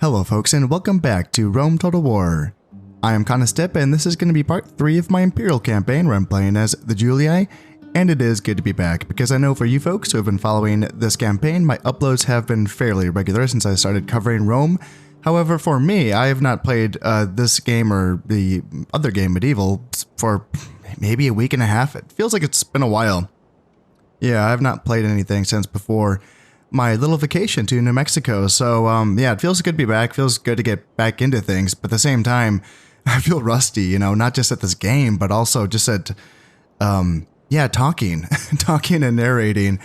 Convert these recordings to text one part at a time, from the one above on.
Hello folks and welcome back to Rome Total War. I am Conostip and this is going to be part 3 of my Imperial campaign where I'm playing as the Julii, and it is good to be back because I know for you folks who have been following this campaign, my uploads have been fairly regular since I started covering Rome. However, for me, I have not played this game or the other game, Medieval, for maybe a week and a half. It feels like it's been a while. Yeah, I have not played anything since before my little vacation to New Mexico. So, yeah, it feels good to be back. Feels good to get back into things. But at the same time, I feel rusty, you know, not just at this game, but also just at, yeah, talking and narrating,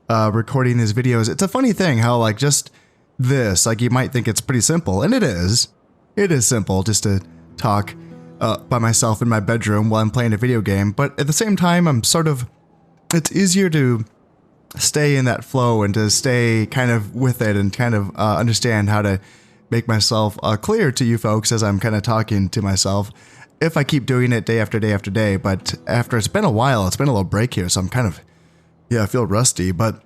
recording these videos. It's a funny thing how, like, just this, like, you might think it's pretty simple. And it is. It is simple just to talk by myself in my bedroom while I'm playing a video game. But at the same time, it's easier to stay in that flow and to stay kind of with it and kind of understand how to make myself clear to you folks as I'm kind of talking to myself if I keep doing it day after day after day. But after it's been a while, it's been a little break here, so I'm kind of, yeah, I feel rusty. But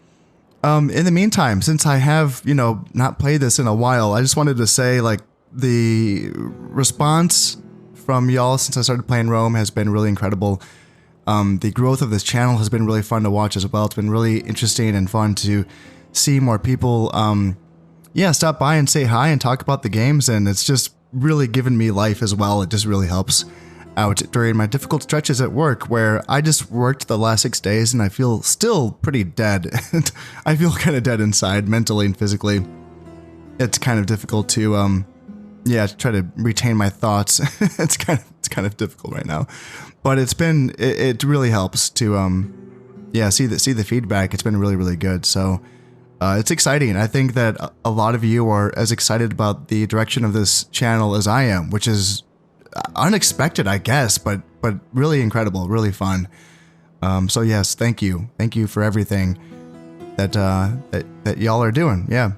in the meantime, since I have, you know, not played this in a while, I just wanted to say, like, the response from y'all since I started playing Rome has been really incredible. The growth of this channel has been really fun to watch as well. It's been really interesting and fun to see more people, yeah, stop by and say hi and talk about the games, and it's just really given me life as well. It just really helps out during my difficult stretches at work where I just worked the last 6 days and I feel still pretty dead. I feel kind of dead inside, mentally and physically. It's kind of difficult to, yeah, try to retain my thoughts. It's kind of difficult right now. But it really helps to, yeah, see the feedback. It's been really, really good. So it's exciting. I think that a lot of you are as excited about the direction of this channel as I am, which is unexpected, I guess, but really incredible, really fun. So yes, thank you for everything that y'all are doing. Yeah.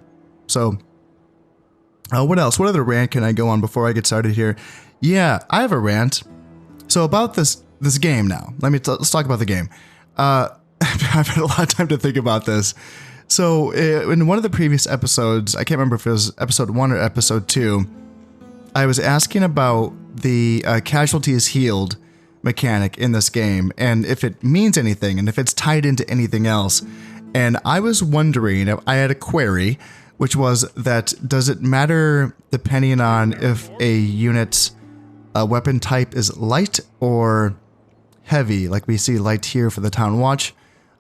So what else? What other rant can I go on before I get started here? Yeah, I have a rant. So about this game now, let's talk about the game. I've had a lot of time to think about this. So in one of the previous episodes, I can't remember if it was episode 1 or episode 2, I was asking about the casualties healed mechanic in this game and if it means anything and if it's tied into anything else. And I was wondering, I had a query, which was that does it matter depending on if a unit's weapon type is light or heavy? Like we see light here for the Town Watch.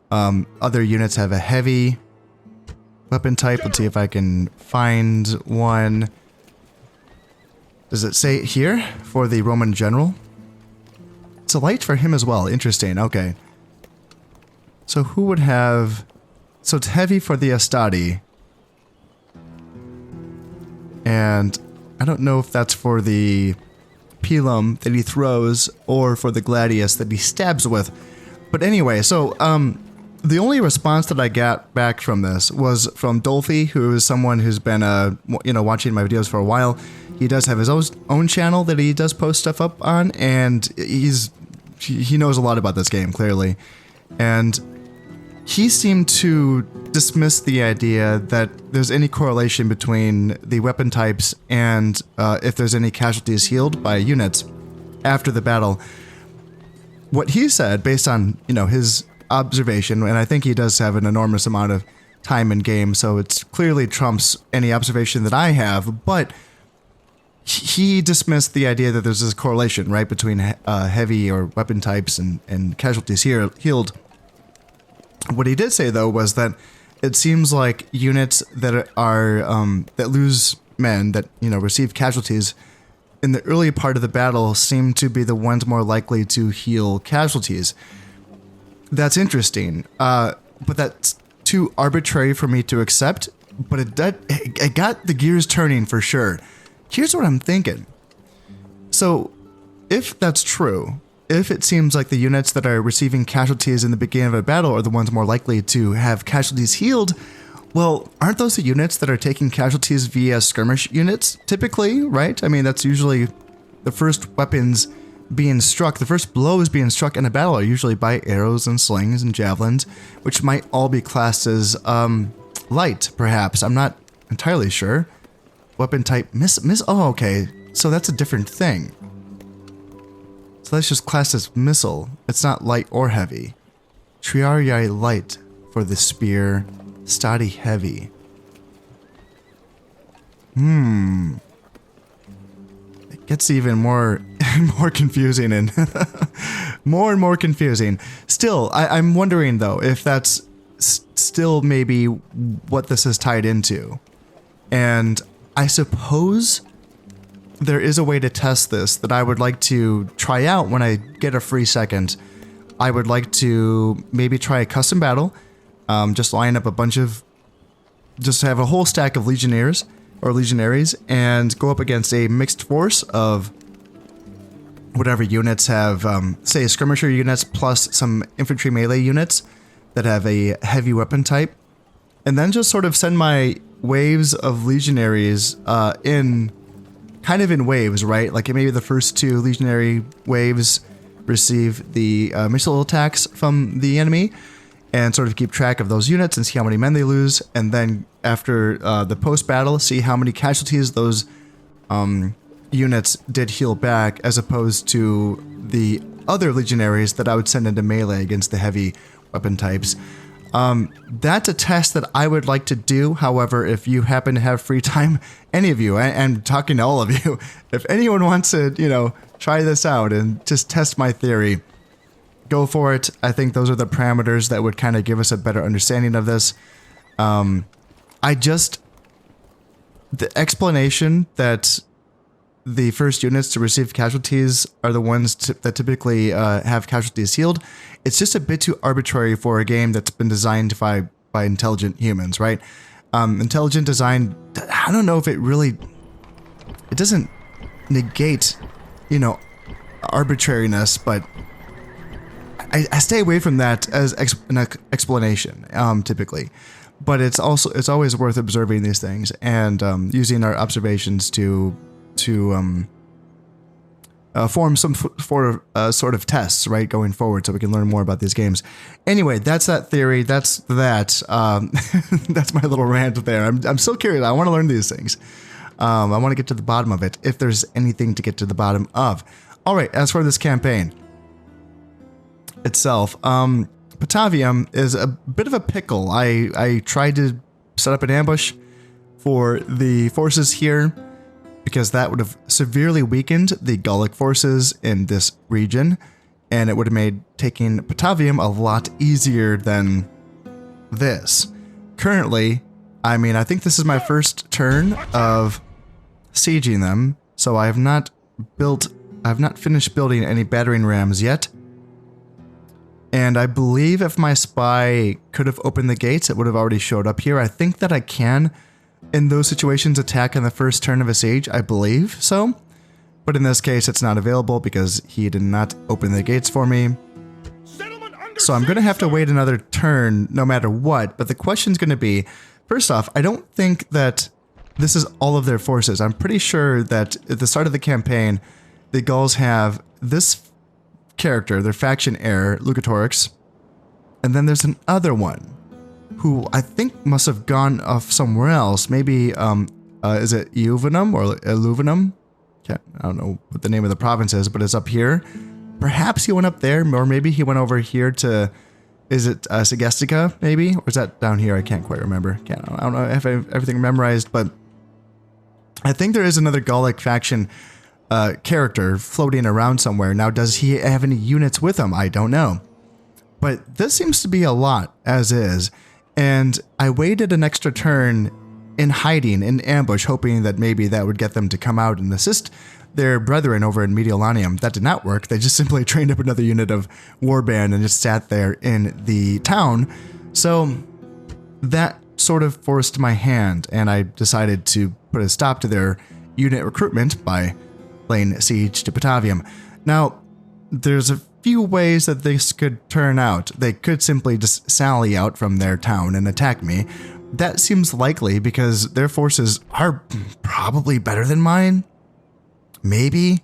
Other units have a heavy weapon type. Let's see if I can find one. Does it say it here for the Roman general? It's a light for him as well. Interesting. Okay. So who would have... So it's heavy for the Astadi. And I don't know if that's for the pilum that he throws or for the gladius that he stabs with. But anyway, so the only response that I got back from this was from Dolphy, who is someone who's been you know, watching my videos for a while. He does have his own channel that he does post stuff up on, and he knows a lot about this game, clearly. And he seemed to dismiss the idea that there's any correlation between the weapon types and if there's any casualties healed by units after the battle. What he said, based on, you know, his observation, and I think he does have an enormous amount of time in game, so it's clearly trumps any observation that I have, but he dismissed the idea that there's this correlation, right, between heavy or weapon types and casualties healed. What he did say, though, was that it seems like units that are that lose men, that, you know, receive casualties in the early part of the battle, seem to be the ones more likely to heal casualties. That's interesting, but that's too arbitrary for me to accept. But it got the gears turning for sure. Here's what I'm thinking. So, if that's true, if it seems like the units that are receiving casualties in the beginning of a battle are the ones more likely to have casualties healed, well, aren't those the units that are taking casualties via skirmish units, typically, right? I mean, that's usually the first weapons being struck, the first blows being struck in a battle are usually by arrows and slings and javelins, which might all be classed as light, perhaps. I'm not entirely sure. weapon type oh, okay. So that's a different thing. So that's just classed as missile. It's not light or heavy. Triarii light for the spear. Stati heavy. It gets even more confusing and more and more confusing. Still, I'm wondering though if that's still maybe what this is tied into. And I suppose there is a way to test this that I would like to try out when I get a free second. I would like to maybe try a custom battle. Just line up a bunch of... Just have a whole stack of legionnaires or legionaries and go up against a mixed force of whatever units have, say, skirmisher units plus some infantry melee units that have a heavy weapon type. And then just sort of send my waves of legionaries in waves, right? Like maybe the first 2 legionary waves receive the missile attacks from the enemy and sort of keep track of those units and see how many men they lose. And then after the post-battle, see how many casualties those units did heal back, as opposed to the other legionaries that I would send into melee against the heavy weapon types. That's a test that I would like to do. However, if you happen to have free time, any of you, and talking to all of you, if anyone wants to, you know, try this out and just test my theory, go for it. I think those are the parameters that would kind of give us a better understanding of this. The explanation that the first units to receive casualties are the ones that typically have casualties healed. It's just a bit too arbitrary for a game that's been designed by intelligent humans, right? Intelligent design, I don't know if it doesn't negate, you know, arbitrariness, but I stay away from that as an explanation, typically. But it's always worth observing these things and using our observations to form some sort of tests, right, going forward, so we can learn more about these games. Anyway, that's that theory. That's that. That's my little rant there. I'm so curious. I want to learn these things. I want to get to the bottom of it, if there's anything to get to the bottom of. All right, as for this campaign itself, Patavium is a bit of a pickle. I tried to set up an ambush for the forces here, because that would have severely weakened the Gallic forces in this region, and it would have made taking Patavium a lot easier than this. Currently, I mean, I think this is my first turn of sieging them, so I have not finished building any battering rams yet. And I believe if my spy could have opened the gates, it would have already showed up here. I think that I can, in those situations, attack on the first turn of a siege. I believe so. But in this case, it's not available because he did not open the gates for me. So I'm going to have to wait another turn no matter what. But the question's going to be, first off, I don't think that this is all of their forces. I'm pretty sure that at the start of the campaign, the Gauls have this character, their faction heir, Lucatorix, and then there's another one who I think must have gone off somewhere else. Maybe, is it Euvinum or Illuvinum? I don't know what the name of the province is, but it's up here. Perhaps he went up there, or maybe he went over here to, is it Segestica, maybe? Or is that down here? I can't quite remember. I don't know if I have everything memorized, but I think there is another Gallic faction character floating around somewhere. Now, does he have any units with him? I don't know. But this seems to be a lot, as is. And I waited an extra turn in hiding, in ambush, hoping that maybe that would get them to come out and assist their brethren over in Mediolanium. That did not work. They just simply trained up another unit of warband and just sat there in the town. So that sort of forced my hand, and I decided to put a stop to their unit recruitment by laying siege to Patavium. Now, there's a few ways that this could turn out. They could simply just sally out from their town and attack me. That seems likely because their forces are probably better than mine. Maybe.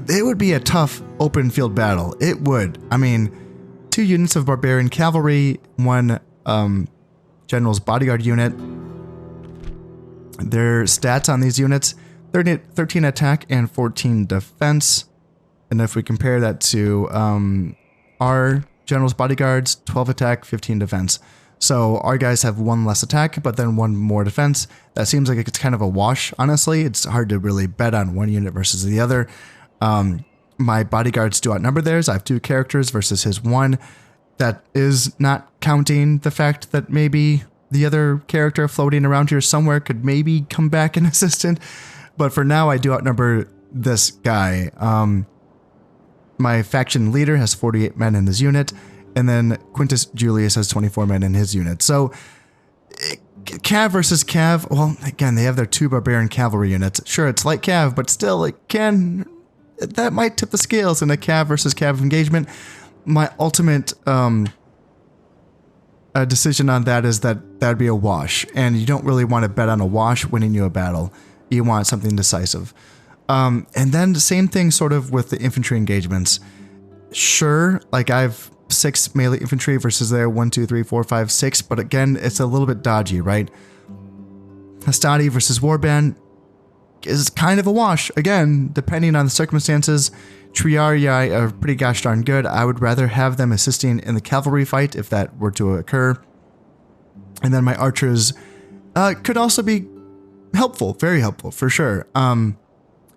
It would be a tough open field battle. It would. I mean, 2 units of barbarian cavalry, 1 general's bodyguard unit. Their stats on these units, 13 attack and 14 defense. And if we compare that to our general's bodyguards, 12 attack, 15 defense. So our guys have 1 less attack, but then 1 more defense. That seems like it's kind of a wash, honestly. It's hard to really bet on one unit versus the other. My bodyguards do outnumber theirs. I have 2 characters versus his 1. That is not counting the fact that maybe the other character floating around here somewhere could maybe come back and assistant. But for now, I do outnumber this guy. My faction leader has 48 men in his unit, and then Quintus Julius has 24 men in his unit. So, Cav versus Cav, well, again, they have their 2 barbarian cavalry units. Sure, it's light Cav, but still, that might tip the scales in a Cav versus Cav engagement. My ultimate decision on that is that that'd be a wash, and you don't really want to bet on a wash winning you a battle. You want something decisive. And then the same thing sort of with the infantry engagements. Sure, like I have 6 melee infantry versus their 1, 2, 3, 4, 5, 6, but again, it's a little bit dodgy, right? Hastati versus Warband is kind of a wash. Again, depending on the circumstances, Triarii are pretty gosh darn good. I would rather have them assisting in the cavalry fight if that were to occur. And then my archers could also be helpful, very helpful for sure.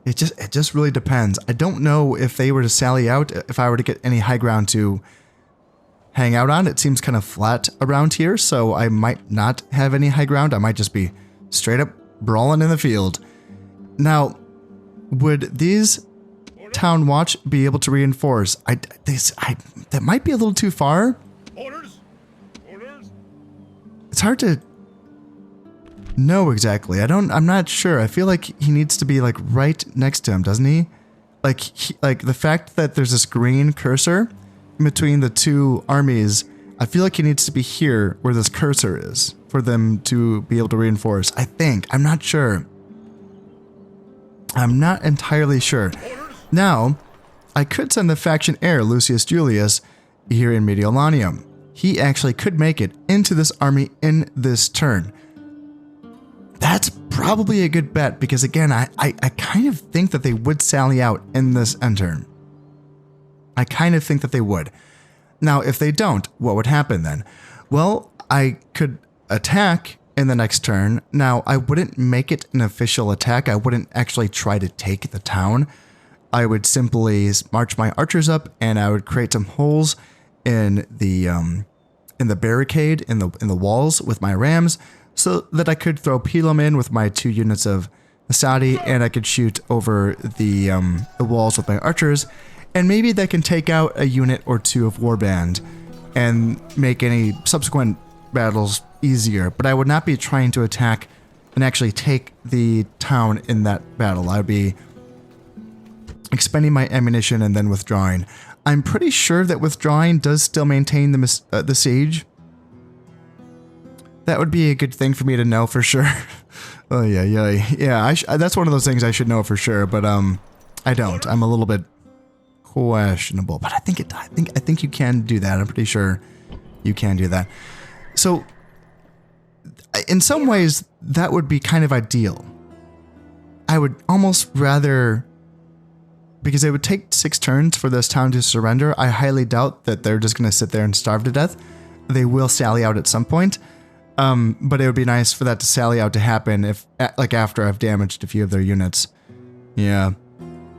It just really depends. I don't know if they were to sally out, if I were to get any high ground to hang out on. It seems kind of flat around here, so I might not have any high ground. I might just be straight up brawling in the field. Now, would these town watch be able to reinforce? That might be a little too far. Orders. It's hard to know exactly. I'm not sure. I feel like he needs to be like right next to him, doesn't he? Like the fact that there's this green cursor in between the 2 armies, I feel like he needs to be here where this cursor is for them to be able to reinforce. I think. I'm not sure. I'm not entirely sure. Now, I could send the faction heir, Lucius Julius, here in Mediolanium. He actually could make it into this army in this turn. That's probably a good bet because, again, I kind of think that they would sally out in this end turn. I kind of think that they would. Now, if they don't, what would happen then? Well, I could attack in the next turn. Now, I wouldn't make it an official attack. I wouldn't actually try to take the town. I would simply march my archers up, and I would create some holes in the barricade in the walls with my rams, so that I could throw Pelum in with my 2 units of Asadi, and I could shoot over the walls with my archers, and maybe they can take out a unit or 2 of Warband and make any subsequent battles easier. But I would not be trying to attack and actually take the town in that battle. I would be expending my ammunition and then withdrawing. I'm pretty sure that withdrawing does still maintain the siege. That would be a good thing for me to know for sure. Oh yeah. That's one of those things I should know for sure, but I don't. I'm a little bit questionable, but I think you can do that. I'm pretty sure you can do that. So, in some ways, that would be kind of ideal. I would almost rather, because it would take 6 turns for this town to surrender. I highly doubt that they're just going to sit there and starve to death. They will sally out at some point. But it would be nice for that to sally out to happen after I've damaged a few of their units. Yeah.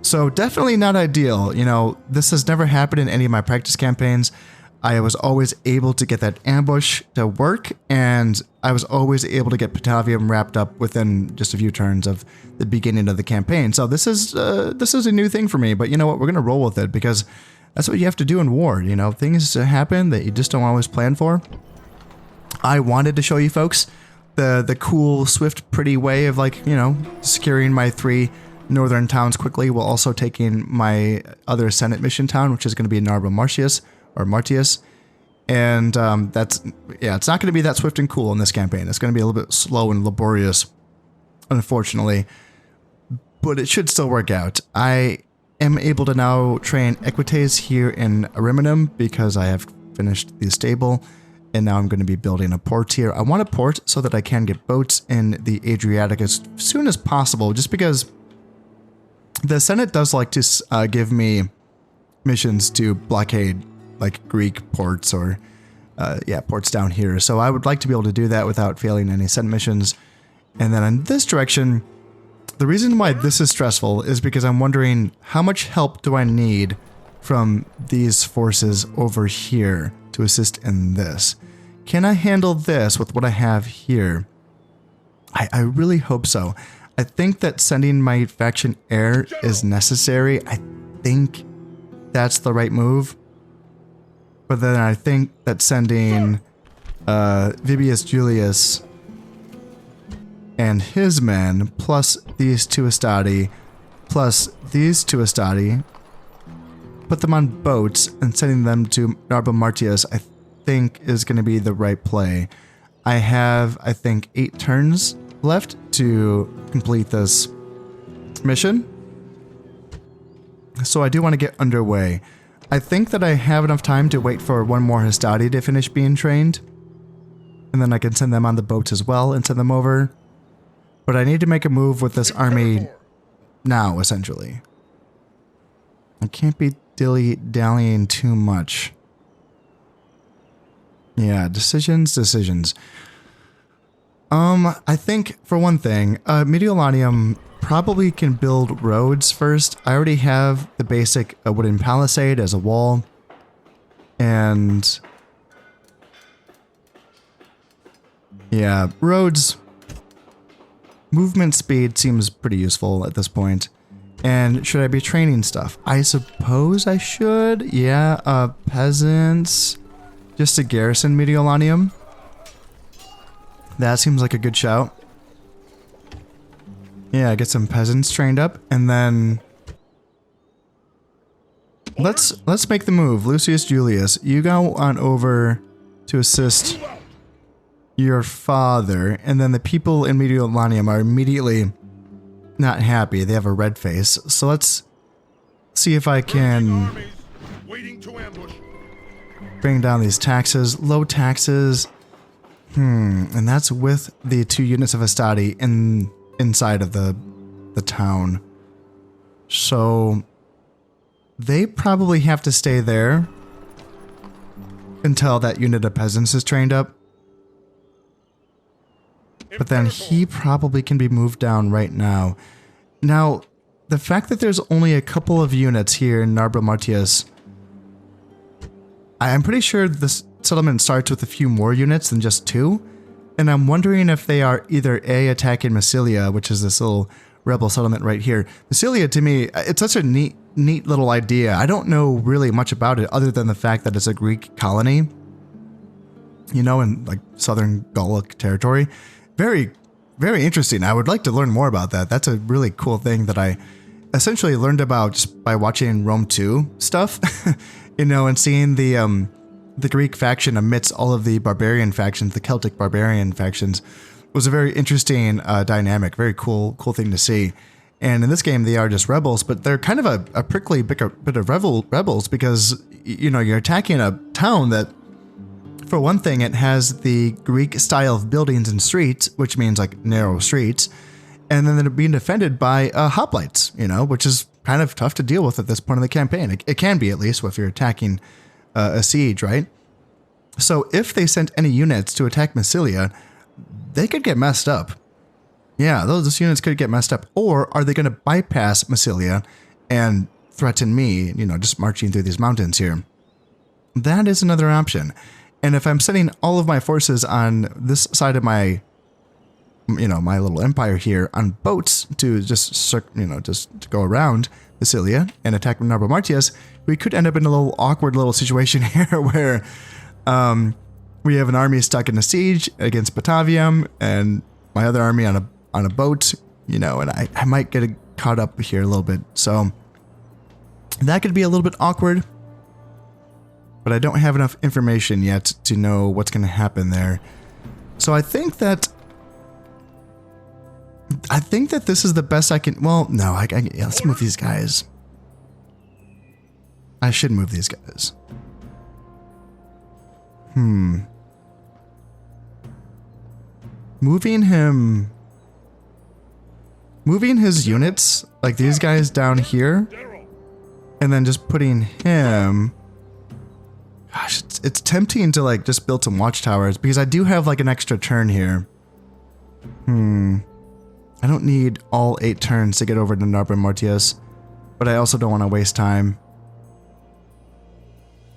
So definitely not ideal. You know, this has never happened in any of my practice campaigns. I was always able to get that ambush to work, and I was always able to get Patavium wrapped up within just a few turns of the beginning of the campaign. So this is a new thing for me, but you know what? We're going to roll with it because that's what you have to do in war. You know, things happen that you just don't always plan for. I wanted to show you folks the cool, swift, pretty way of, like, you know, securing my 3 northern towns quickly while also taking my other Senate mission town, which is going to be Narba Martius. And it's not going to be that swift and cool in this campaign. It's going to be a little bit slow and laborious, unfortunately, but it should still work out. I am able to now train Equites here in Ariminum because I have finished the stable, And now I'm going to be building a port here. I want a port so that I can get boats in the Adriatic as soon as possible, just because the Senate does like to give me missions to blockade like Greek ports or yeah, ports down here. So I would like to be able to do that without failing any Senate missions. And then in this direction, the reason why this is stressful is because I'm wondering how much help do I need from these forces over here to assist in this. Can I handle this with what I have here? I really hope so. I think that sending my faction heir is necessary. I think that's the right move. But then I think that sending Vibius Julius and his men, plus these two Astadi, plus these two Astadi, put them on boats and sending them to Narba Martius, I think is going to be the right play. I have, I think, 8 turns left to complete this mission. So I do want to get underway. I think that I have enough time to wait for one more Hastati to finish being trained. And then I can send them on the boats as well and send them over. But I need to make a move with this army now, essentially. I can't be dilly-dallying too much. Yeah, decisions. I think, for one thing, Mediolanium probably can build roads first. I already have the basic wooden palisade as a wall. And yeah, roads. Movement speed seems pretty useful at this point. And should I be training stuff? I suppose I should. Yeah, peasants. Just to garrison Mediolanium. That seems like a good shout. Yeah, get some peasants trained up, and then let's make the move. Lucius Julius, you go on over to assist your father, and then the people in Mediolanium are immediately not happy. They have a red face. So let's see if I can bring down these taxes. Low taxes. And that's with the 2 units of Astadi inside of the town. So they probably have to stay there until that unit of peasants is trained up. But then he probably can be moved down right now. Now, the fact that there's only a couple of units here in Narba Martius, I'm pretty sure this settlement starts with a few more units than just 2. And I'm wondering if they are either A, attacking Massilia, which is this little rebel settlement right here. Massilia, to me, it's such a neat little idea. I don't know really much about it other than the fact that it's a Greek colony, you know, in like southern Gallic territory. Very, very interesting. I would like to learn more about that. That's a really cool thing that I essentially learned about just by watching Rome 2 stuff, you know, and seeing the Greek faction amidst all of the barbarian factions, the Celtic barbarian factions, was a very interesting dynamic, very cool thing to see. And in this game, they are just rebels, but they're kind of a prickly bit of rebels because, you know, you're attacking a town that, for one thing, it has the Greek style of buildings and streets, which means like narrow streets, and then they're being defended by hoplites, you know, which is kind of tough to deal with at this point in the campaign. It can be, at least, if you're attacking a siege, right? So if they sent any units to attack Massilia, they could get messed up. Yeah, those units could get messed up. Or are they going to bypass Massilia and threaten me, you know, just marching through these mountains here? That is another option. And if I'm sending all of my forces on this side of my, you know, my little empire here on boats to just, you know, just to go around Massilia and attack Narba Martius, we could end up in a little awkward little situation here where we have an army stuck in a siege against Patavium and my other army on a boat, you know, and I might get caught up here a little bit. So that could be a little bit awkward. But I don't have enough information yet to know what's going to happen there. So I think that this is the best I can. Well, no, yeah, let's move these guys. I should move these guys. moving his units, like these guys down here, and then just putting him. Gosh, it's tempting to like just build some watchtowers because I do have like an extra turn here. I don't need all 8 turns to get over to Narba Mortius, but I also don't want to waste time.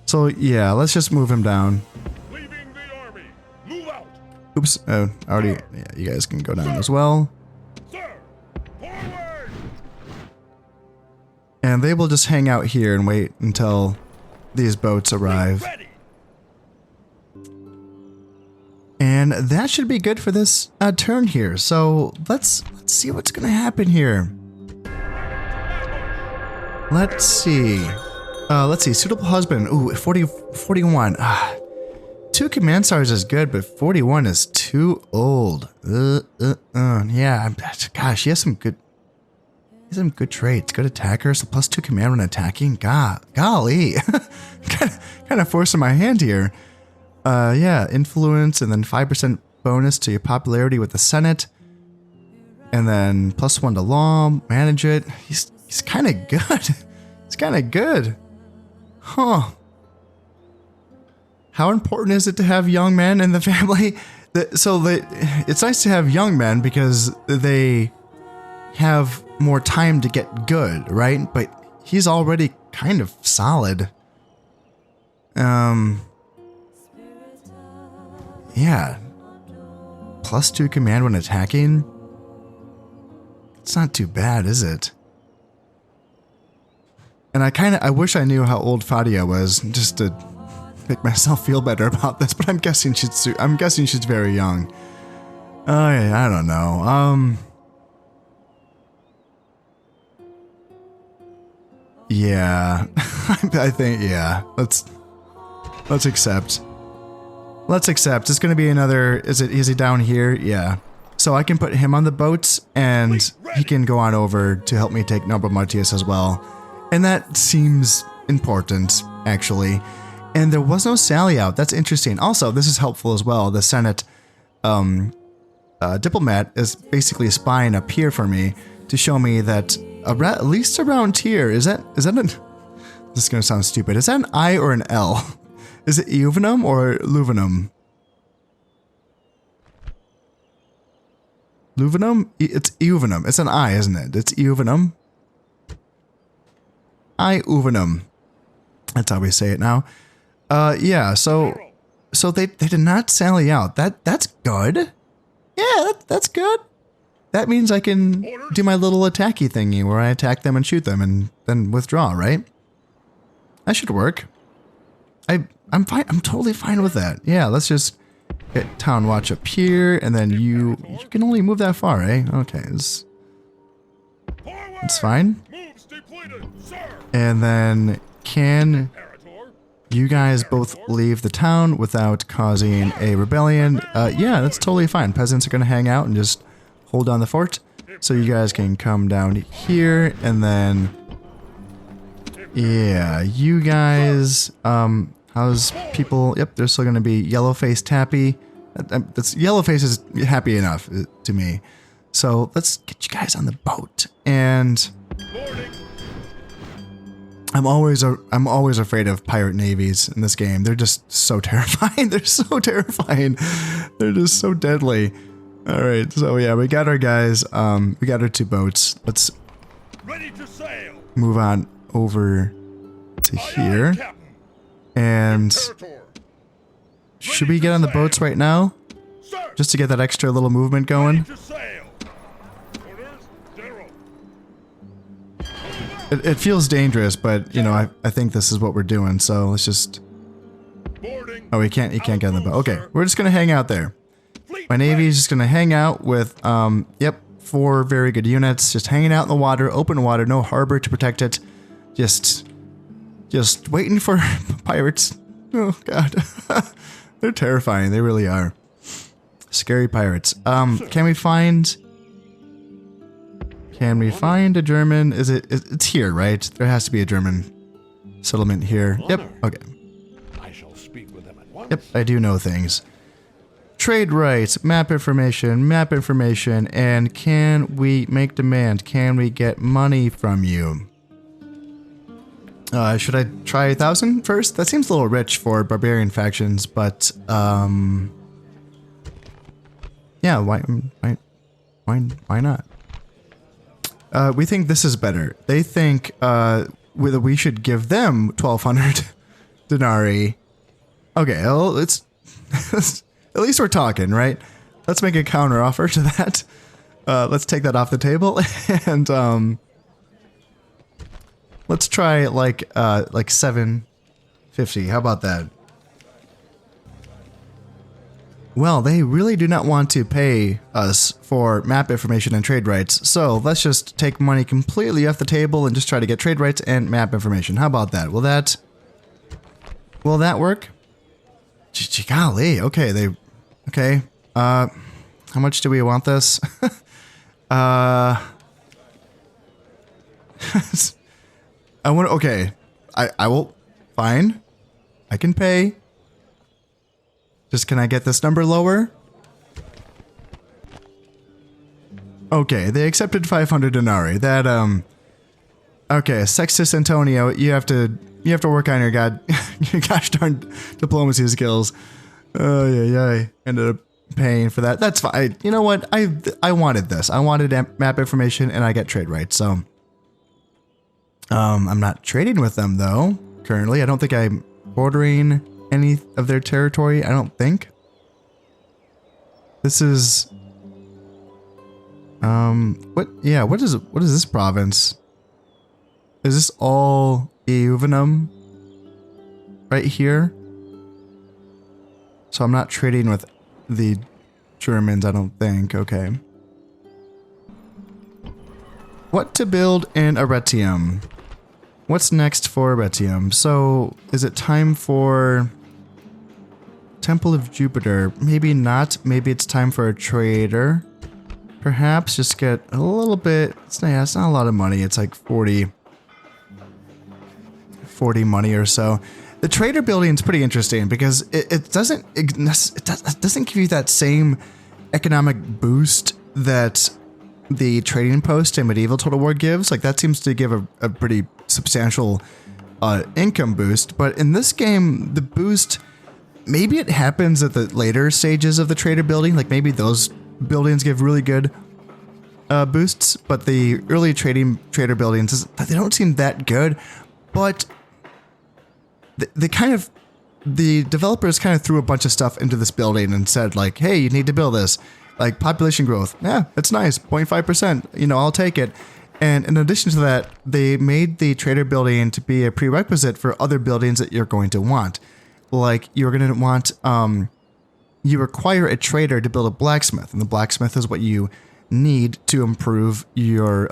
So yeah, let's just move him down. Leaving the army. Move out. Oops, oh, already, yeah, you guys can go down as well. Sir, forward. And they will just hang out here and wait until these boats arrive. Ready. And that should be good for this turn here. So let's see what's gonna happen here. Let's see. Suitable husband. Ooh, 41. 2 command stars is good, but 41 is too old. Yeah, gosh, he has some good traits. Good attacker, so +2 command when attacking. Golly. kind of forcing my hand here. Yeah, influence, and then 5% bonus to your popularity with the Senate. And then +1 to law, manage it. He's kind of good. He's kind of good. Huh. How important is it to have young men in the family? It's nice to have young men because they have more time to get good, right? But he's already kind of solid. Yeah. +2 command when attacking. It's not too bad, is it? And I wish I knew how old Fadia was, just to make myself feel better about this. But I'm guessing she's very young. I don't know. Yeah, I think yeah. Let's accept. Let's accept. It's gonna be another. Is he down here? Yeah. So I can put him on the boats, and he can go on over to help me take Noble Martius as well. And that seems important, actually. And there was no Sally out. That's interesting. Also, this is helpful as well. The Senate diplomat is basically spying up here for me to show me that at least around here, is that an... This is going to sound stupid. Is that an I or an L? Is it Euvenum or Luvenum? Luvenum? It's Euvenum. It's an I, isn't it? It's Euvenum. Euvenum. That's how we say it now. Yeah, so they did not sally out. That's good. Yeah, that's good. That means I can do my little attacky thingy where I attack them and shoot them and then withdraw, right? That should work. I'm fine. I'm totally fine with that. Yeah, let's just get Town Watch up here, and then you can only move that far, eh? Okay, it's fine. And then can you guys both leave the town without causing a rebellion? Yeah, that's totally fine. Peasants are gonna hang out and just hold down the fort. So you guys can come down here, and then yeah, you guys, how's people? Yep, they're still gonna be Yellowface happy. That's Yellowface is happy enough to me. So let's get you guys on the boat. And I'm always afraid of pirate navies in this game. They're just so terrifying. They're so terrifying. They're just so deadly. All right, so yeah, we got our guys. We got our 2 boats. Let's move on over to here. And should we get on the boats right now? Just to get that extra little movement going? It feels dangerous, but you know, I think this is what we're doing, so let's just... Oh, he can't get on the boat. Okay, we're just gonna hang out there. My navy is just gonna hang out with, yep, 4 very good units, just hanging out in the water, open water, no harbor to protect it. Just waiting for pirates. Oh god. They're terrifying, they really are. Scary pirates. Can we find a German? It's here, right? There has to be a German settlement here. Yep, okay. I shall speak with them at once. Yep, I do know things. trade rights, map information, and can we make demand? Can we get money from you? Should I try 1,000 first? That seems a little rich for barbarian factions, but yeah, why not? We think this is better. They think whether we should give them 1,200 denarii. Okay, well, it's at least we're talking, right? Let's make a counter offer to that. Let's take that off the table and let's try like 750. How about that? Well, they really do not want to pay us for map information and trade rights, so let's just take money completely off the table and just try to get trade rights and map information. How about that? Will that work? Golly, okay, okay. How much do we want this? I will, fine. I can pay. Just can I get this number lower? Okay, they accepted 500 denarii. That, okay, Sextus Antonio, you have to work on your gosh darn diplomacy skills. Oh, yeah. Ended up paying for that. That's fine. You know what? I wanted this. I wanted map information and I get trade rights, so. I'm not trading with them though, currently. I don't think I'm bordering any of their territory. I don't think. This is what is this province? Is this all Euvenum right here? So I'm not trading with the Germans, I don't think. Okay. What to build in Arretium? What's next for Arretium? So, is it time for Temple of Jupiter? Maybe not. Maybe it's time for a trader. Perhaps just get a little bit. It's not a lot of money. It's like 40 money or so. The trader building is pretty interesting because it doesn't give you that same economic boost that the trading post in medieval Total War gives. Like that seems to give a pretty substantial income boost, but in this game the boost, maybe it happens at the later stages of the trader building, like maybe those buildings give really good boosts, but the early trader buildings, they don't seem that good. But the developers kind of threw a bunch of stuff into this building and said like, hey, you need to build this. Like population growth, yeah, it's nice, 0.5%, you know, I'll take it. And in addition to that, they made the trader building to be a prerequisite for other buildings that you're going to want. Like you're going to want, you require a trader to build a blacksmith, and the blacksmith is what you need to improve your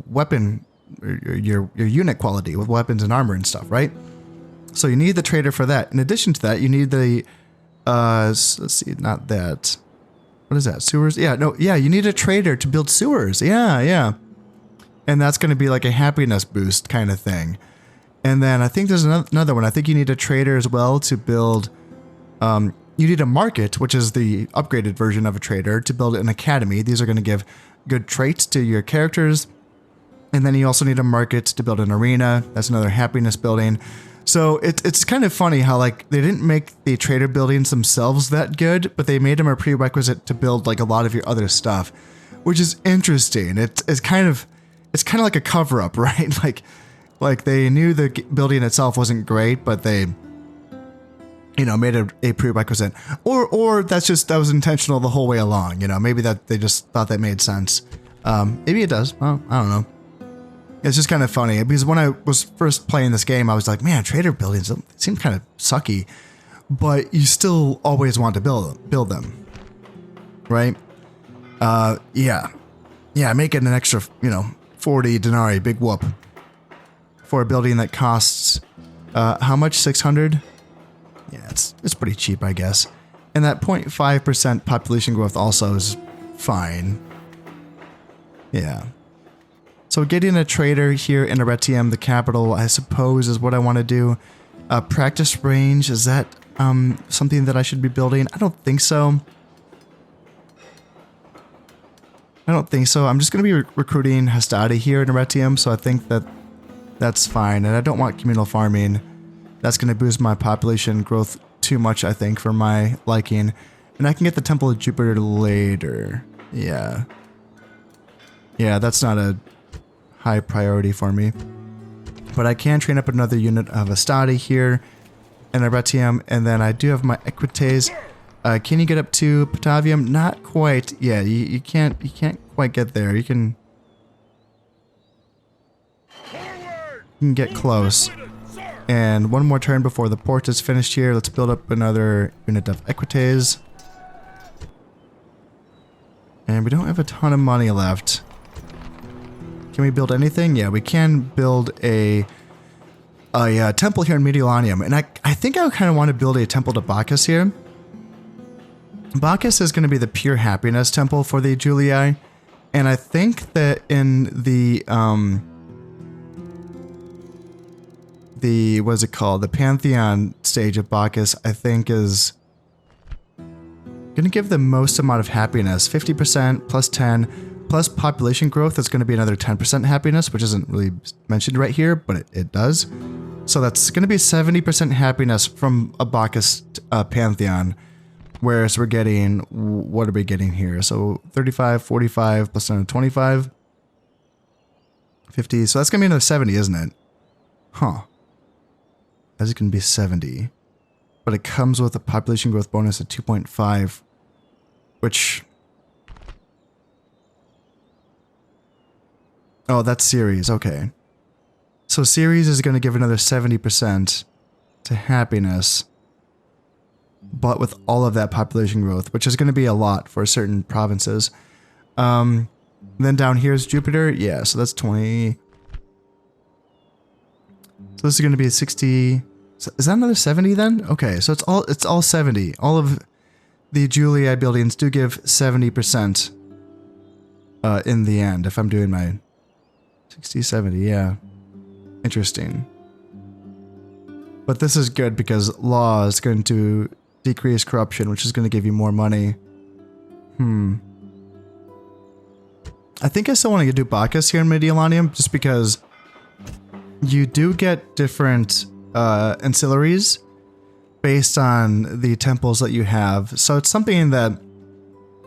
weapon, your unit quality with weapons and armor and stuff, right? So you need the trader for that. In addition to that, you need the, let's see, not that. What is that? Sewers? Yeah, no, yeah, you need a trader to build sewers. Yeah. And that's going to be like a happiness boost kind of thing. And then I think there's another one. I think you need a trader as well to build, you need a market, which is the upgraded version of a trader, to build an academy. These are going to give good traits to your characters. And then you also need a market to build an arena. That's another happiness building. So it's kind of funny how like they didn't make the trader buildings themselves that good, but they made them a prerequisite to build like a lot of your other stuff, which is interesting. It's kind of like a cover up, right? Like they knew the building itself wasn't great, but they, you know, made a prerequisite, or that was intentional the whole way along. You know, maybe that they just thought that made sense. Maybe it does. Well, I don't know. It's just kind of funny because when I was first playing this game, I was like, man, trader buildings seem kind of sucky, but you still always want to build them, right? Yeah, making an extra, 40 denarii, big whoop, for a building that costs, how much? 600? Yeah, it's pretty cheap, I guess. And that 0.5% population growth also is fine. Yeah. So getting a trader here in Arretium, the capital, I suppose, is what I want to do. Practice range, is that something that I should be building? I don't think so. I don't think so. I'm just going to be recruiting Hastati here in Arretium, so I think that that's fine. And I don't want communal farming. That's going to boost my population growth too much, I think, for my liking. And I can get the Temple of Jupiter later. Yeah. Yeah, that's not a high priority for me. But I can train up another unit of Hastati here in Arretium, and then I do have my Equites. Can you get up to Patavium? Not quite. Yeah, you can't quite get there. You can get close. And one more turn before the port is finished here. Let's build up another unit of Equites. And we don't have a ton of money left. Can we build anything? Yeah, we can build a temple here in Mediolanum. And I think I kind of want to build a temple to Bacchus here. Bacchus is going to be the pure happiness temple for the Julii. And I think that in the what is it called? The Pantheon stage of Bacchus, I think, is going to give the most amount of happiness. 50% plus 10 plus population growth is going to be another 10% happiness, which isn't really mentioned right here, but it does. So that's going to be 70% happiness from a Bacchus Pantheon. Whereas we're getting, what are we getting here? So 35, 45 plus another 25. 50. So that's going to be another 70, isn't it? Huh. As it can be 70. But it comes with a population growth bonus of 2.5. Which... Oh, that's Ceres. Okay. So Ceres is going to give another 70% to happiness. But with all of that population growth, which is going to be a lot for certain provinces. Then down here is Jupiter. Yeah, so that's 20. So this is going to be 60. Is that another 70 then? Okay, so it's all 70. All of the Julii buildings do give 70% in the end, if I'm doing my 60, 70, yeah. Interesting. But this is good because law is going to decrease corruption, which is going to give you more money. I think I still want to do Bacchus here in Mediolanum, just because you do get different ancillaries based on the temples that you have. So it's something that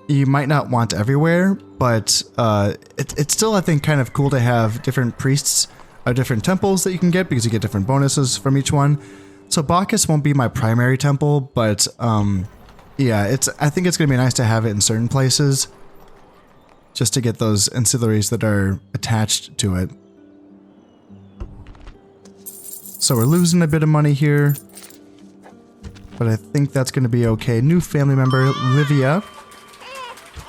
you might not want everywhere, but it's still, I think, kind of cool to have different priests of different temples that you can get, because you get different bonuses from each one. So Bacchus won't be my primary temple, but yeah, I think it's going to be nice to have it in certain places, just to get those ancillaries that are attached to it. So we're losing a bit of money here, but I think that's going to be okay. New family member, Livia,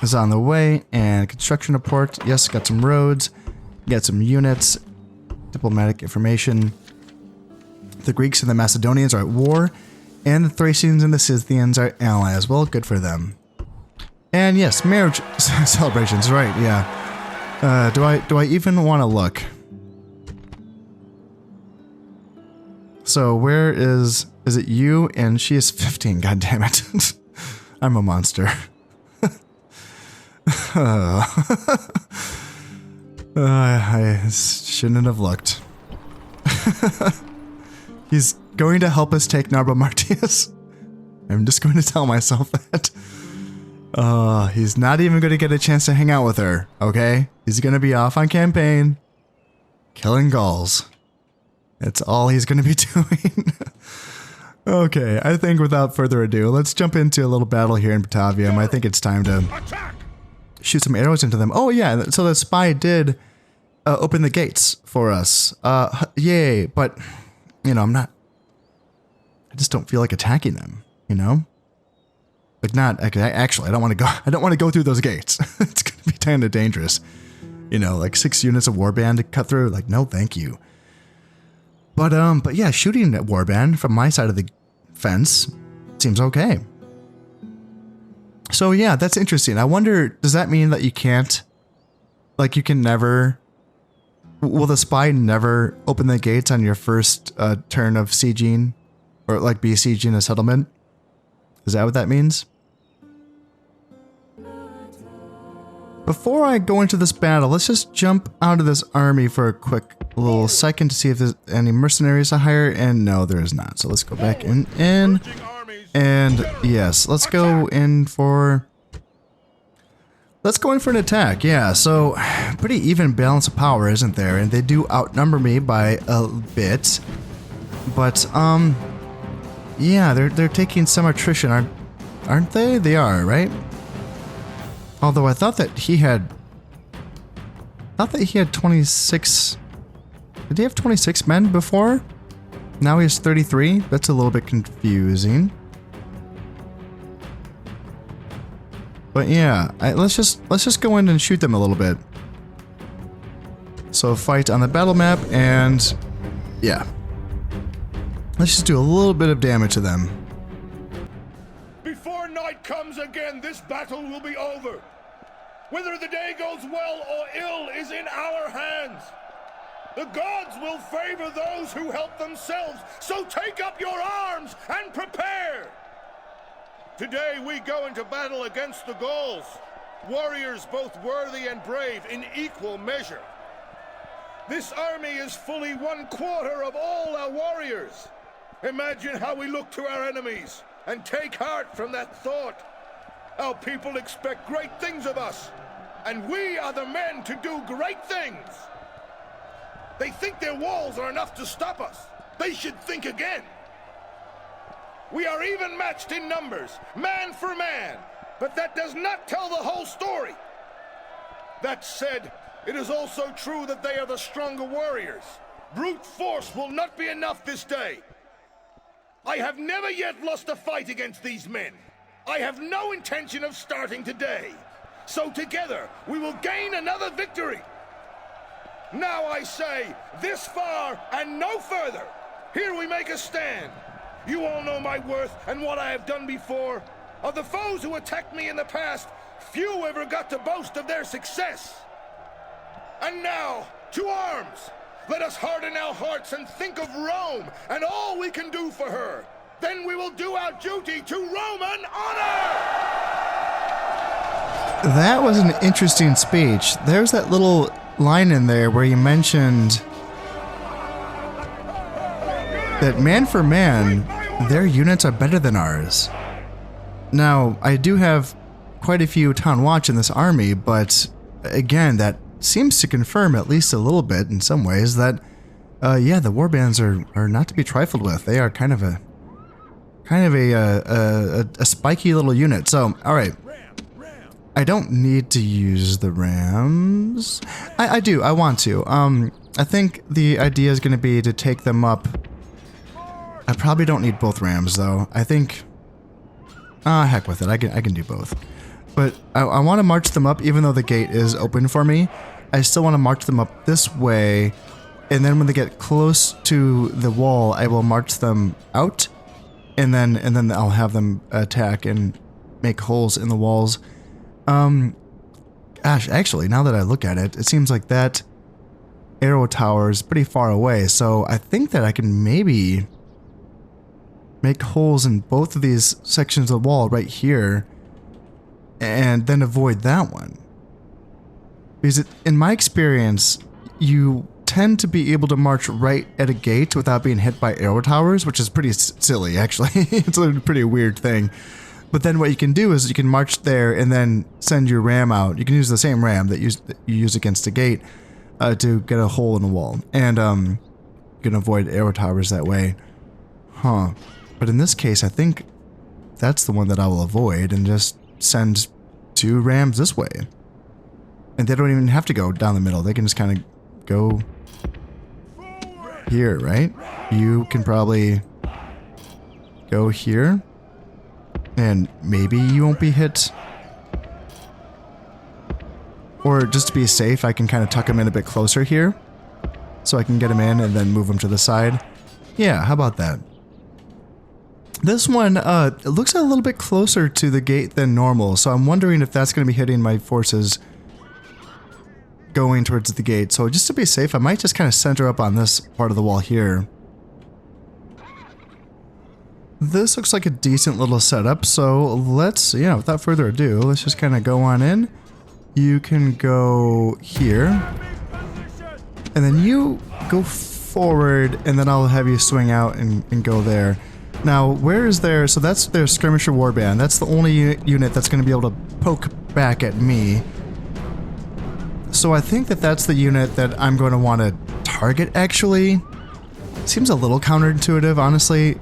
is on the way, and construction report. Yes, got some roads, got some units, diplomatic information. The Greeks and the Macedonians are at war, and the Thracians and the Scythians are allies. Well, good for them. And yes, marriage celebrations, right, yeah. Do I even want to look? So where is it you? And she is 15, god damn it. I'm a monster. I shouldn't have looked. He's going to help us take Narbo Martius. I'm just going to tell myself that. He's not even going to get a chance to hang out with her, okay? He's going to be off on campaign, killing Gauls. That's all he's going to be doing. Okay, I think without further ado, let's jump into a little battle here in Patavium. I think it's time to shoot some arrows into them. Oh yeah, so the spy did open the gates for us. Yay, but... You know, I just don't feel like attacking them, you know? Like actually, I don't want to go through those gates. It's going to be kind of dangerous. You know, like 6 units of warband to cut through, like, no, thank you. But yeah, shooting at warband from my side of the fence seems okay. So yeah, that's interesting. I wonder, does that mean that you can't, like, you can never... Will the spy never open the gates on your first turn of sieging? Or like besieging a settlement? Is that what that means? before I go into this battle, let's just jump out of this army for a quick little second to see if there's any mercenaries to hire, and no, there is not. So let's go back in, and yes, let's go in for... Let's go in for an attack, yeah, so pretty even balance of power, isn't there? And they do outnumber me by a bit, but, yeah, they're taking some attrition, aren't they? They are, right? Although I thought that he had 26, did he have 26 men before? Now he has 33? That's a little bit confusing. But yeah, let's just go in and shoot them a little bit. So fight on the battle map, and yeah, let's just do a little bit of damage to them. Before night comes again, this battle will be over. Whether the day goes well or ill is in our hands. The gods will favor those who help themselves, so take up your arms and prepare. Today we go into battle against the Gauls, warriors both worthy and brave in equal measure. This army is fully 1/4 of all our warriors. Imagine how we look to our enemies, and take heart from that thought. Our people expect great things of us, and we are the men to do great things. They think their walls are enough to stop us. They should think again. We are even matched in numbers, man for man, but that does not tell the whole story. That said, it is also true that they are the stronger warriors. Brute force will not be enough this day. I have never yet lost a fight against these men. I have no intention of starting today. So together, we will gain another victory. Now I say, this far and no further. Here we make a stand. You all know my worth and what I have done before. Of the foes who attacked me in the past, few ever got to boast of their success. And now, to arms! Let us harden our hearts and think of Rome and all we can do for her. Then we will do our duty to Roman honor! That was an interesting speech. There's that little line in there where you mentioned that man for man, their units are better than ours. Now, I do have quite a few town watch in this army, but again, that seems to confirm at least a little bit in some ways that, yeah, the warbands are not to be trifled with. They are kind of a spiky little unit. So, all right. I don't need to use the rams. I do. I want to. I think the idea is going to be to take them up. I probably don't need both rams though. I think. Heck with it. I can do both. But I want to march them up, even though the gate is open for me. I still want to march them up this way, and then when they get close to the wall, I will march them out, and then I'll have them attack and make holes in the walls. Gosh, actually, now that I look at it, it seems like that arrow tower is pretty far away, so I think that I can maybe make holes in both of these sections of the wall right here, and then avoid that one. Because in my experience, you tend to be able to march right at a gate without being hit by arrow towers, which is pretty silly, actually. It's a pretty weird thing. But then what you can do is you can march there and then send your ram out. You can use the same ram that you use against a gate to get a hole in the wall. And you can avoid arrow towers that way. Huh. But in this case, I think that's the one that I will avoid and just send 2 rams this way. And they don't even have to go down the middle. They can just kind of go here, right? You can probably go here. And maybe you won't be hit. Or just to be safe, I can kind of tuck him in a bit closer here. So I can get him in and then move him to the side. Yeah, how about that? This one, it looks a little bit closer to the gate than normal. So I'm wondering if that's going to be hitting my forces going towards the gate. So just to be safe, I might just kind of center up on this part of the wall here. This looks like a decent little setup, so let's, without further ado, let's just kind of go on in You can go here. And then you go forward, and then I'll have you swing out and go there. Now, where is there... So that's their skirmisher warband. That's the only unit that's going to be able to poke back at me. So I think that that's the unit that I'm going to want to target, actually. Seems a little counterintuitive, honestly.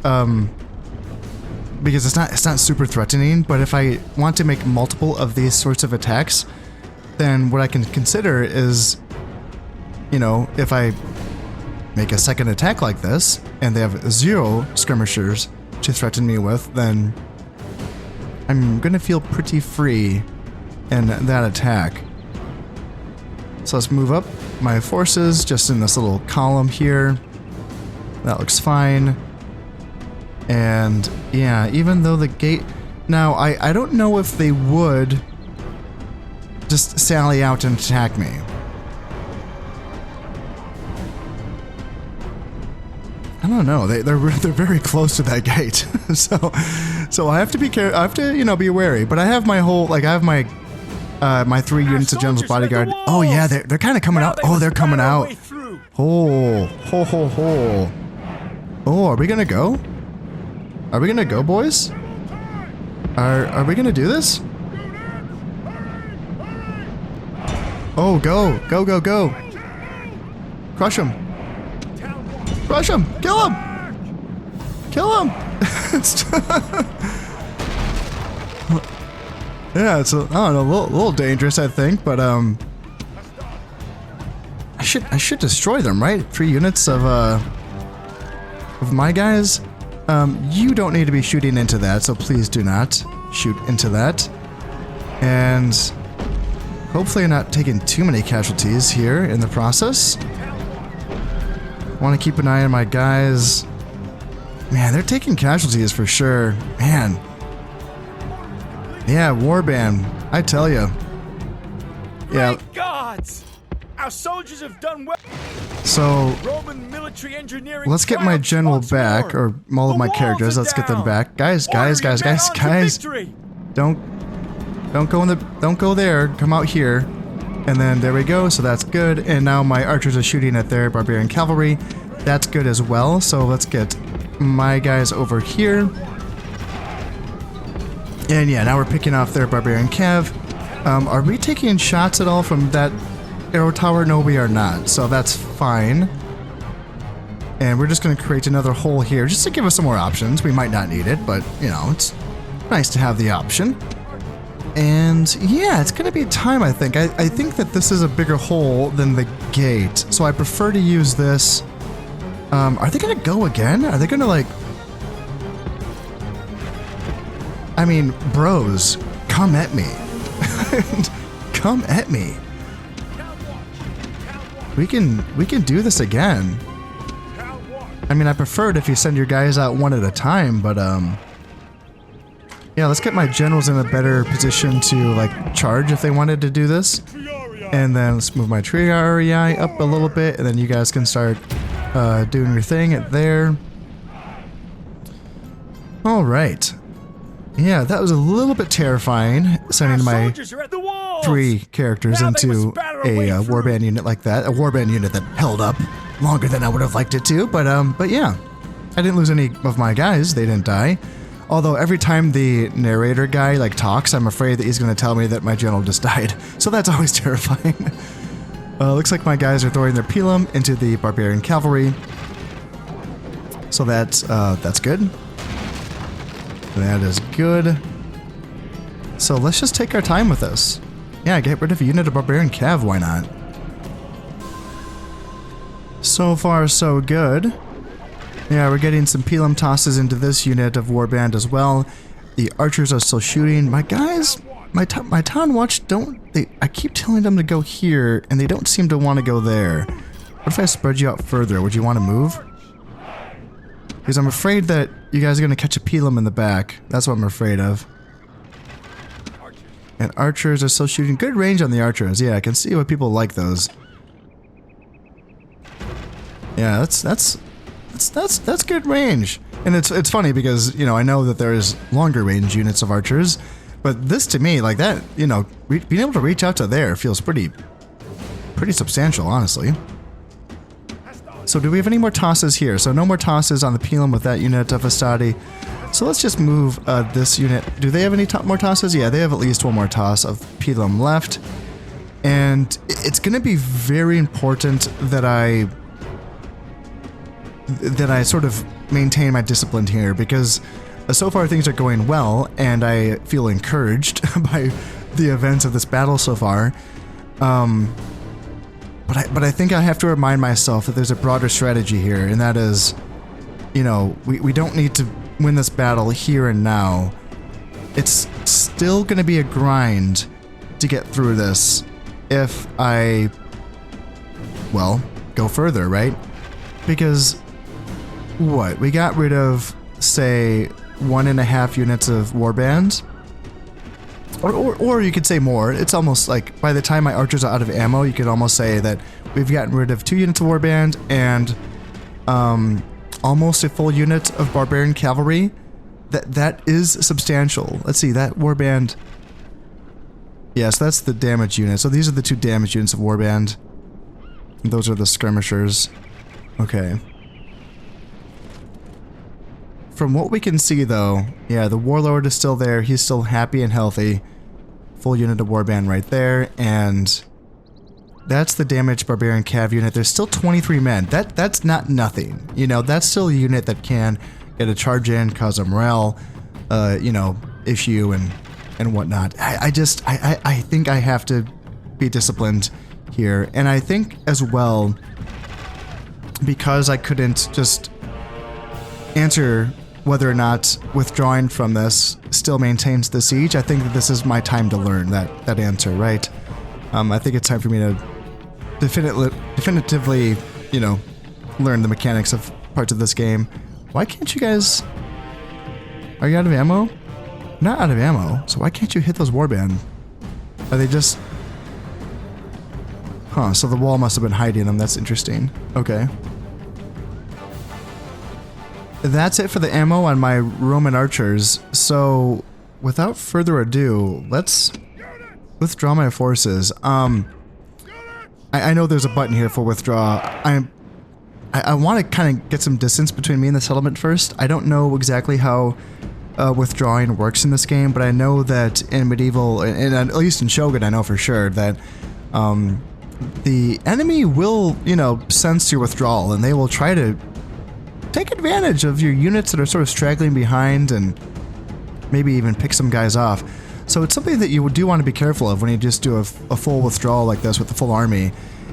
Because it's not super threatening, but if I want to make multiple of these sorts of attacks, then what I can consider is, you know, if I make a second attack like this, and they have 0 skirmishers to threaten me with, then I'm gonna feel pretty free in that attack. So let's move up my forces just in this little column here. That looks fine. And yeah, even though the gate... Now, I don't know if they would just sally out and attack me. I don't know. They're very close to that gate, so I have to be I have to, you know, be wary. But I have my whole, like, I have my my 3 units of General's Bodyguard. Oh yeah, they're kind of coming out. Oh, they're coming out. Oh, ho ho ho. Oh, are we gonna go? Are we gonna go, boys? Are we gonna do this? Oh, go go go go! Crush him! Crush him! Kill him! Kill him! Yeah, it's I don't know, a little dangerous, I think, but I should destroy them, right? 3 units of my guys. You don't need to be shooting into that, so please do not shoot into that. And hopefully you're not taking too many casualties here in the process. Want to keep an eye on my guys. Man, they're taking casualties for sure. Man. Yeah, warband. I tell you. Yeah. Great gods! Our soldiers have done well. So Roman military engineering. let's get my general back, or all of my characters. Let's get them back, guys. Don't go there. Come out here. And then there we go, so that's good. And now my archers are shooting at their barbarian cavalry. That's good as well. So let's get my guys over here. And yeah, now we're picking off their barbarian cav. Are we taking shots at all from that arrow tower? No, we are not. So that's fine. And we're just going to create another hole here just to give us some more options. We might not need it, but, you know, it's nice to have the option. And yeah, it's gonna be time, I think. I think that this is a bigger hole than the gate, so I prefer to use this. Are they gonna go again? Are they gonna, like... I mean, bros, come at me. Come at me. We can do this again. I mean, I prefer it if you send your guys out one at a time, but yeah, let's get my generals in a better position to, like, charge if they wanted to do this. And then let's move my Triarii up a little bit, and then you guys can start doing your thing there. Alright. Yeah, that was a little bit terrifying, sending my 3 characters into a warband unit like that. A warband unit that held up longer than I would have liked it to, but yeah. I didn't lose any of my guys, they didn't die. Although every time the narrator guy, like, talks, I'm afraid that he's going to tell me that my general just died. So that's always terrifying. Looks like my guys are throwing their pilum into the barbarian cavalry. So that's good. That is good. So let's just take our time with this. Yeah, get rid of a unit of barbarian cav, why not? So far, so good. Yeah, we're getting some pilum tosses into this unit of warband as well. The archers are still shooting. My guys, my town watch I keep telling them to go here, and they don't seem to want to go there. What if I spread you out further? Would you want to move? Because I'm afraid that you guys are going to catch a pilum in the back. That's what I'm afraid of. And archers are still shooting. Good range on the archers. Yeah, I can see why people like those. Yeah, that's good range. And it's funny because, you know, I know that there's longer range units of archers, But this to me, like that, you know, being able to reach out to there feels pretty substantial, honestly. So do we have any more tosses here? So no more tosses on the Pelum with that unit of Astadi. So let's just move this unit. Do they have any more tosses? Yeah, they have at least one more toss of Pelum left. And it's going to be very important that I sort of maintain my discipline here, because so far things are going well and I feel encouraged by the events of this battle so far. But I think I have to remind myself that there's a broader strategy here, and that is, you know, we don't need to win this battle here and now. It's still going to be a grind to get through this if I, well, go further, right? Because, what, we got rid of, say, 1.5 units of warbands? Or you could say more. It's almost like by the time my archers are out of ammo, you could almost say that we've gotten rid of 2 units of warband and almost a full unit of barbarian cavalry. That is substantial. Let's see, that warband. Yes, that's the damage unit. So these are the 2 damage units of warband. Those are the skirmishers. Okay. From what we can see, though, yeah, the warlord is still there. He's still happy and healthy. Full unit of warband right there, and that's the damaged barbarian cav unit. There's still 23 men. That's not nothing. You know, that's still a unit that can get a charge in, cause a morale, you know, issue and whatnot. I think I have to be disciplined here, and I think as well, because I couldn't just answer whether or not withdrawing from this still maintains the siege, I think that this is my time to learn that answer, right? I think it's time for me to definitively, you know, learn the mechanics of parts of this game. Why can't you guys... Are you out of ammo? Not out of ammo, so why can't you hit those warband? Are they just... Huh, so the wall must have been hiding them. That's interesting. Okay. That's it for the ammo on my Roman archers, so without further ado, let's withdraw my forces. I know there's a button here for withdraw. I want to kind of get some distance between me and the settlement first. I don't know exactly how withdrawing works in this game, but I know that in medieval, and at least in Shogun, I know for sure that the enemy will, you know, sense your withdrawal, and they will try to take advantage of your units that are sort of straggling behind and maybe even pick some guys off. So it's something that you do want to be careful of when you just do a full withdrawal like this with the full army.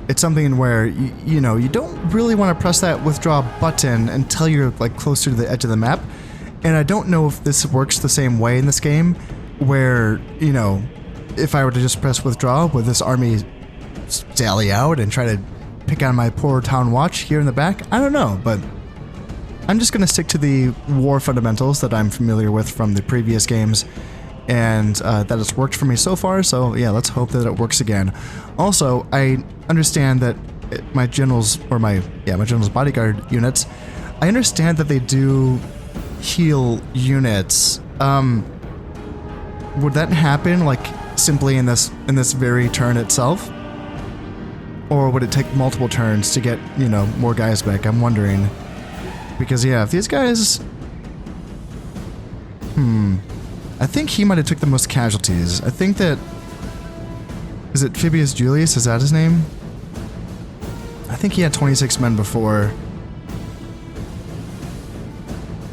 It's something where, you know, you don't really want to press that withdraw button until you're like closer to the edge of the map. And I don't know if this works the same way in this game, where, you know, if I were to just press withdraw, would this army sally out and try to pick on my poor town watch here in the back? I don't know, but I'm just going to stick to the war fundamentals that I'm familiar with from the previous games, and that has worked for me so far, so yeah, let's hope that it works again. Also, I understand that my generals, or my general's bodyguard units, I understand that they do heal units. Would that happen, like, simply in this very turn itself? Or would it take multiple turns to get, you know, more guys back? I'm wondering. Because, yeah, if these guys... I think he might have took the most casualties. I think that... Is it Fabius Julius? Is that his name? I think he had 26 men before.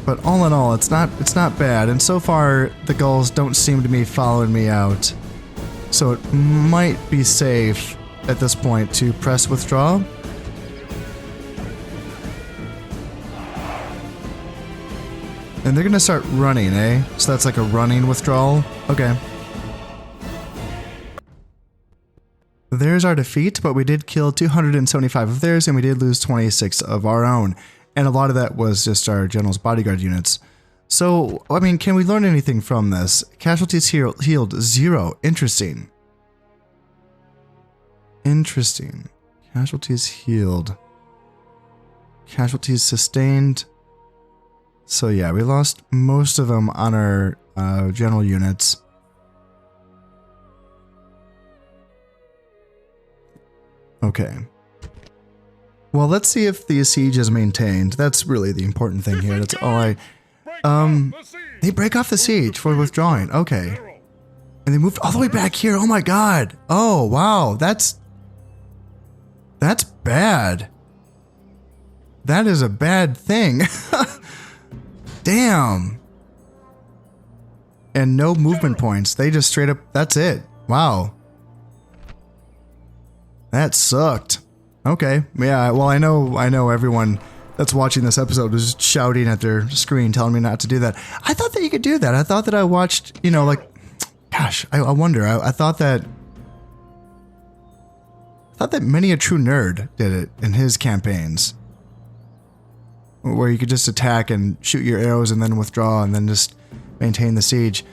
But all in all, it's not bad. And so far, the Gauls don't seem to be following me out. So it might be safe at this point to press withdraw. And they're gonna start running, eh? So that's like a running withdrawal? Okay. There's our defeat, but we did kill 275 of theirs, and we did lose 26 of our own. And a lot of that was just our general's bodyguard units. So, I mean, can we learn anything from this? Casualties healed 0. Interesting. Interesting. Casualties healed. Casualties sustained. So yeah, we lost most of them on our general units. Okay. Well, let's see if the siege is maintained. That's really the important thing here. That's all I... They break off the siege for withdrawing. Okay. And they moved all the way back here. Oh my god. Oh, wow. That's bad. That is a bad thing. Damn. And no movement points. They just straight up... That's it. Wow. That sucked. Okay. Yeah, well, I know everyone that's watching this episode was shouting at their screen telling me not to do that. I thought that you could do that. I thought that I watched, you know, like... Gosh, I wonder. I thought that many a true nerd did it in his campaigns, where you could just attack and shoot your arrows and then withdraw and then just maintain the siege.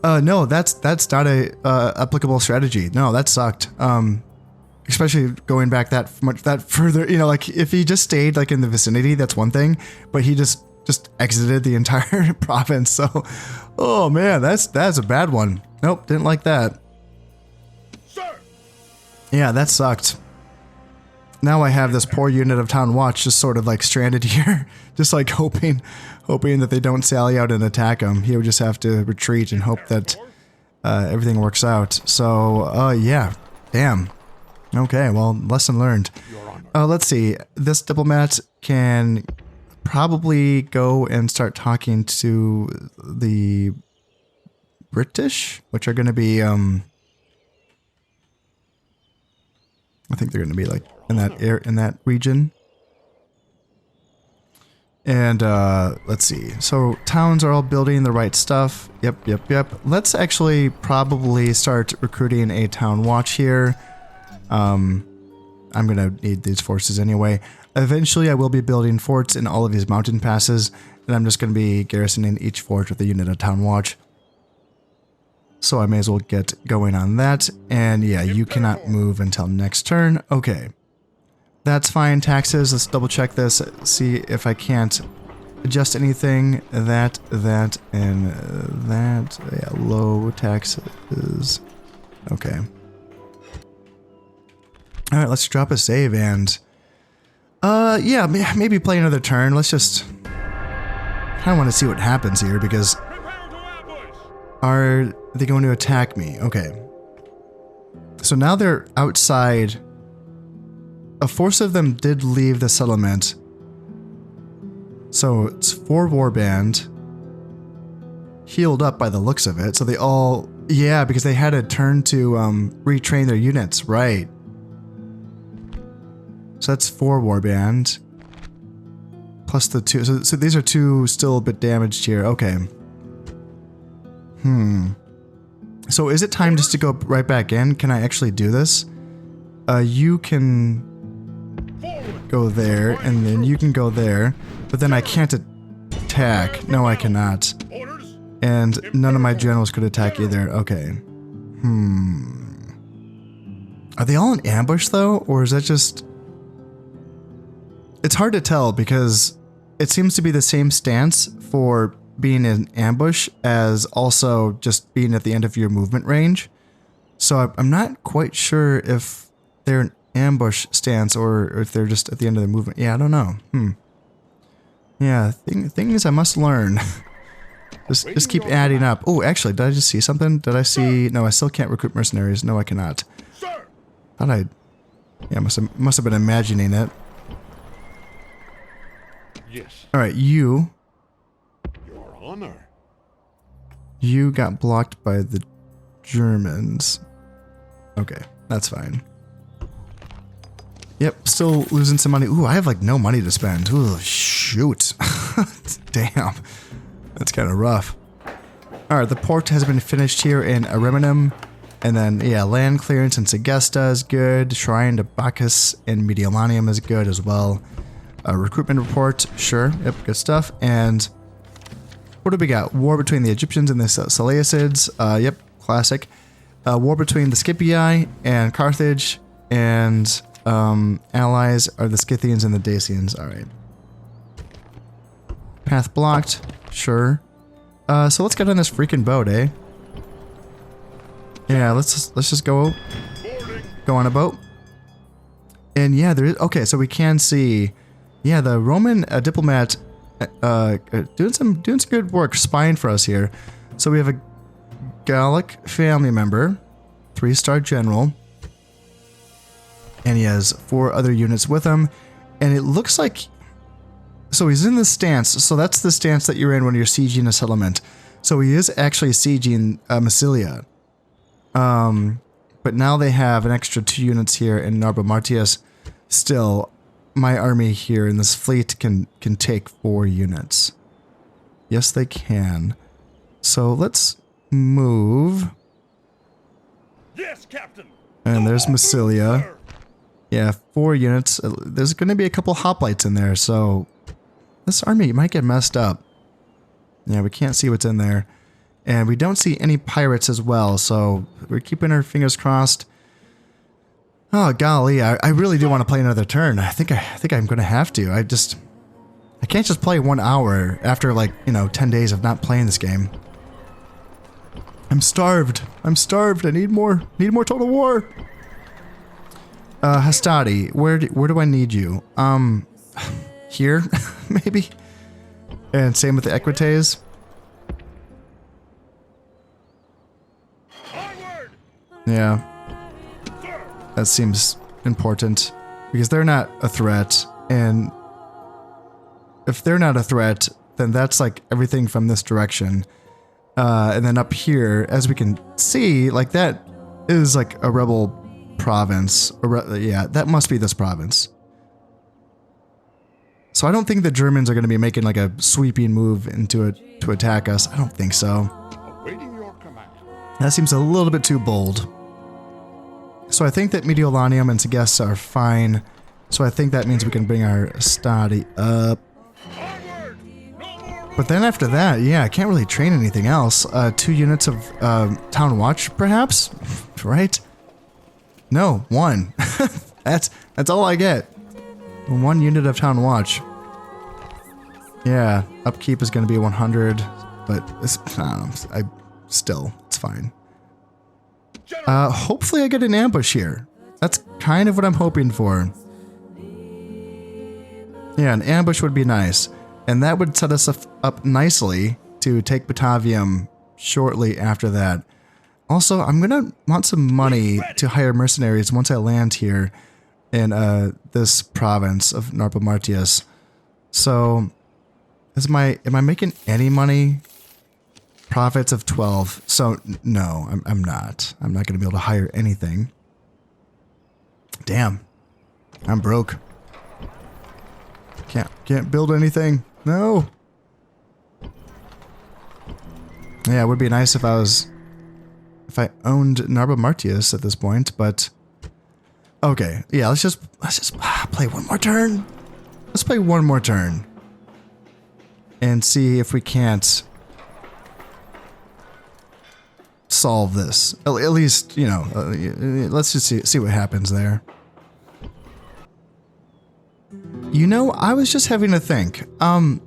No, that's not a applicable strategy. No, that sucked. Especially going back that further. You know, like if he just stayed like in the vicinity, that's one thing, but he just exited the entire province. So, oh man, that's a bad one. Nope, didn't like that. Sir. Yeah, that sucked. Now I have this poor unit of Town Watch just sort of like stranded here, just like hoping that they don't sally out and attack him. He would just have to retreat and hope that everything works out. So, yeah, damn. Okay, well, lesson learned. Let's see. This diplomat can probably go and start talking to the British, which are going to be, I think they're going to be like in that region. And let's see. So towns are all building the right stuff. Yep. Let's actually probably start recruiting a town watch here. I'm going to need these forces anyway. Eventually I will be building forts in all of these mountain passes, and I'm just going to be garrisoning each fort with a unit of town watch. So I may as well get going on that. And yeah, you cannot move until next turn. Okay. That's fine. Taxes. Let's double check this. See if I can't adjust anything. That, and that. Yeah, low taxes. Okay. Alright, let's drop a save and... yeah, maybe play another turn. Let's just... I kind of want to see what happens here because... Are they going to attack me? Okay. So now they're outside. A force of them did leave the settlement. So it's 4 warband. Healed up by the looks of it. So they all... Yeah, because they had a turn to retrain their units. Right. So that's 4 warband. Plus the 2. So these are 2 still a bit damaged here. Okay. So is it time just to go right back in? Can I actually do this? You can go there, and then you can go there, but then I can't attack. No, I cannot. And none of my generals could attack either. Okay. Are they all in ambush though, or is that just... It's hard to tell because it seems to be the same stance for being in ambush as also just being at the end of your movement range. So I'm not quite sure if they're an ambush stance or if they're just at the end of the movement. Yeah, I don't know. Yeah, things I must learn. just keep adding up. Oh, actually, did I just see something? Did I see... No, I still can't recruit mercenaries. No, I cannot. Thought I... Yeah, must have been imagining it. Yes. Alright, you... Your honor. You got blocked by the Germans. Okay, that's fine. Yep, still losing some money. Ooh, I have like no money to spend. Ooh, shoot. Damn. That's kind of rough. Alright, the port has been finished here in Ariminum. And then, yeah, land clearance in Segesta is good. Shrine to Bacchus in Mediolanium is good as well. Recruitment report, sure. Yep, good stuff. And what do we got? War between the Egyptians and the Seleucids. Yep, classic. War between the Scipii and Carthage. And allies are the Scythians and the Dacians. Alright. Path blocked. Sure. So let's get on this freaking boat, eh? Yeah, let's just go on a boat. And yeah, there is, okay, so we can see, yeah, the Roman diplomat doing some good work spying for us here. So we have a Gallic family member, 3-star general, and he has 4 other units with him, and it looks like, so he's in this stance, so that's the stance that you're in when you're sieging a settlement. So he is actually sieging Massilia. But now they have an extra 2 units here in Narba Martius. Still, my army here in this fleet can take 4 units. Yes, they can. So let's move. Yes, Captain. And there's Massilia. Yeah, 4 units. There's going to be a couple hoplites in there, so this army might get messed up. Yeah, we can't see what's in there. And we don't see any pirates as well, so we're keeping our fingers crossed. Oh, golly, I really do want to play another turn. I think I'm going to have to. I can't just play 1 hour after, like, 10 days of not playing this game. I'm starved. I'm starved. I need more Total War. Hastati, where do I need you? Here, maybe? And same with the Equites. Yeah. That seems important. Because they're not a threat, and if they're not a threat, then that's like everything from this direction. And then up here, as we can see, like that is like a rebel province. Yeah, that must be this province. So I don't think the Germans are going to be making like a sweeping move into it to attack us. I don't think so. Awaiting your command. That seems a little bit too bold. So I think that Mediolanium and Segesta are fine. So I think that means we can bring our Stadi up. But then after that, yeah, I can't really train anything else. 2 units of Town Watch, perhaps? Right? No, 1. That's all I get. 1 unit of Town Watch. Yeah, upkeep is going to be 100, but it's, it's fine. Hopefully I get an ambush here. That's kind of what I'm hoping for. Yeah, an ambush would be nice. And that would set us up nicely to take Patavium shortly after that. Also, I'm going to want some money to hire mercenaries once I land here in this province of Narba Martius. So, am I making any money? Profits of 12. So, no, I'm not. I'm not going to be able to hire anything. Damn. I'm broke. Can't build anything. No. Yeah, it would be nice if I owned Narba Martius at this point, but okay. Yeah, let's just play one more turn. Let's play one more turn and see if we can't solve this. At least, let's just see what happens there. I was just having to think. The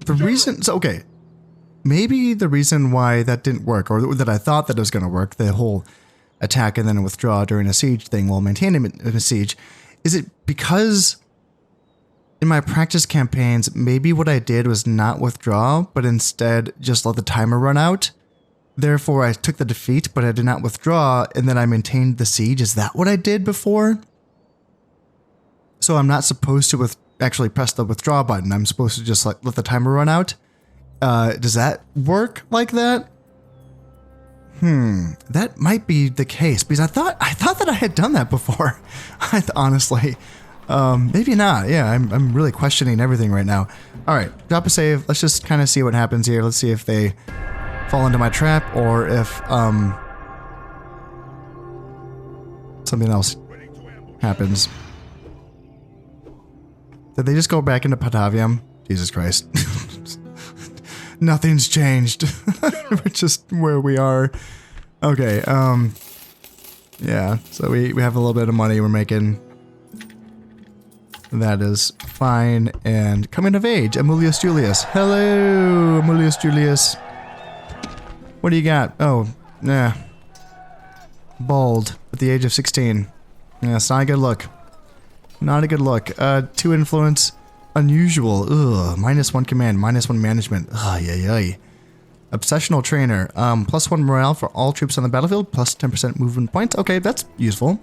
reason, okay, maybe the reason why that didn't work, or that I thought that it was going to work, the whole attack and then withdraw during a siege thing while maintaining a siege, is it because in my practice campaigns, maybe what I did was not withdraw, but instead just let the timer run out? Therefore, I took the defeat, but I did not withdraw, and then I maintained the siege. Is that what I did before? So I'm not supposed to actually press the withdraw button. I'm supposed to just let the timer run out. Does that work like that? That might be the case, because I thought that I had done that before. Honestly, maybe not. Yeah, I'm really questioning everything right now. All right, drop a save. Let's just kind of see what happens here. Let's see if they fall into my trap or if something else happens. Did they just go back into Patavium? Jesus Christ. Nothing's changed. We're just where we are. Okay, yeah, so we have a little bit of money we're making. That is fine. And coming of age, Amulius Julius. Hello, Amulius Julius. What do you got? Oh, nah. Bald at the age of 16. Yeah, it's not a good look. Not a good look. 2 influence. Unusual. Ugh. -1 command, -1 management. Ugh, yay. Obsessional trainer. +1 morale for all troops on the battlefield, plus 10% movement points. Okay, that's useful.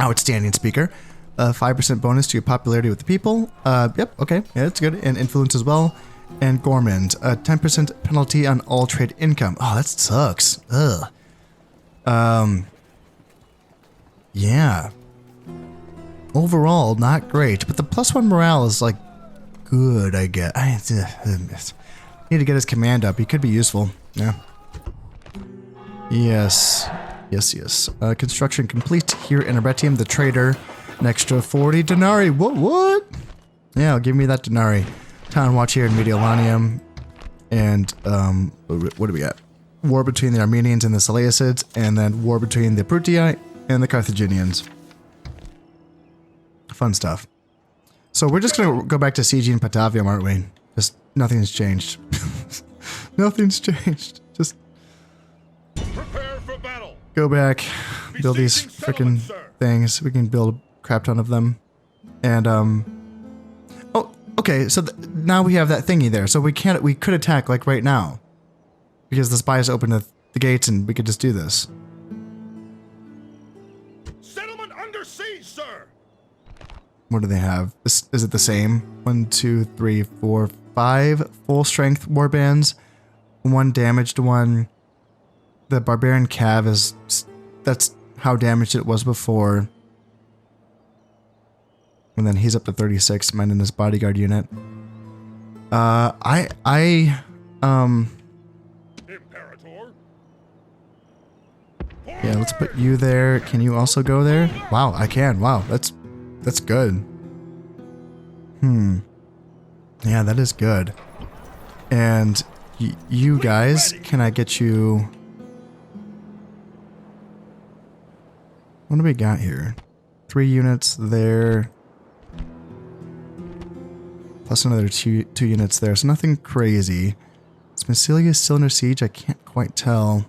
Outstanding speaker. 5% bonus to your popularity with the people. Yep, okay. Yeah, that's good. And influence as well. And Gormand. 10% penalty on all trade income. Oh, that sucks. Ugh. Yeah. Overall, not great, but the +1 morale is like good, I guess. I need to get his command up. He could be useful. Yeah. Yes. Construction complete here in Patavium, the trader. An extra 40 denarii. What? Yeah, give me that denarii. Town watch here in Mediolanium. And, what do we got? War between the Armenians and the Seleucids, and then war between the Prutii and the Carthaginians. Fun stuff. So we're just gonna go back to sieging Patavium, aren't we? Just nothing's changed. Nothing's changed. Just Prepare for battle. go back, build these freaking things. We can build a crap ton of them. And oh, okay. So now we have that thingy there. So we could attack like right now, because the spies opened the gates, and we could just do this. Settlement under siege, sir. What do they have? Is it the same? 1, 2, 3, 4, 5 full strength warbands, 1 damaged one. The barbarian cav that's how damaged it was before. And then he's up to 36, mine in his bodyguard unit. Imperator. Yeah, let's put you there. Can you also go there? Wow, I can. Wow, that's good. Yeah, that is good. And you guys, can I get you... What do we got here? 3 units there. Plus another two units there, so nothing crazy. Is Massilia still under siege? I can't quite tell.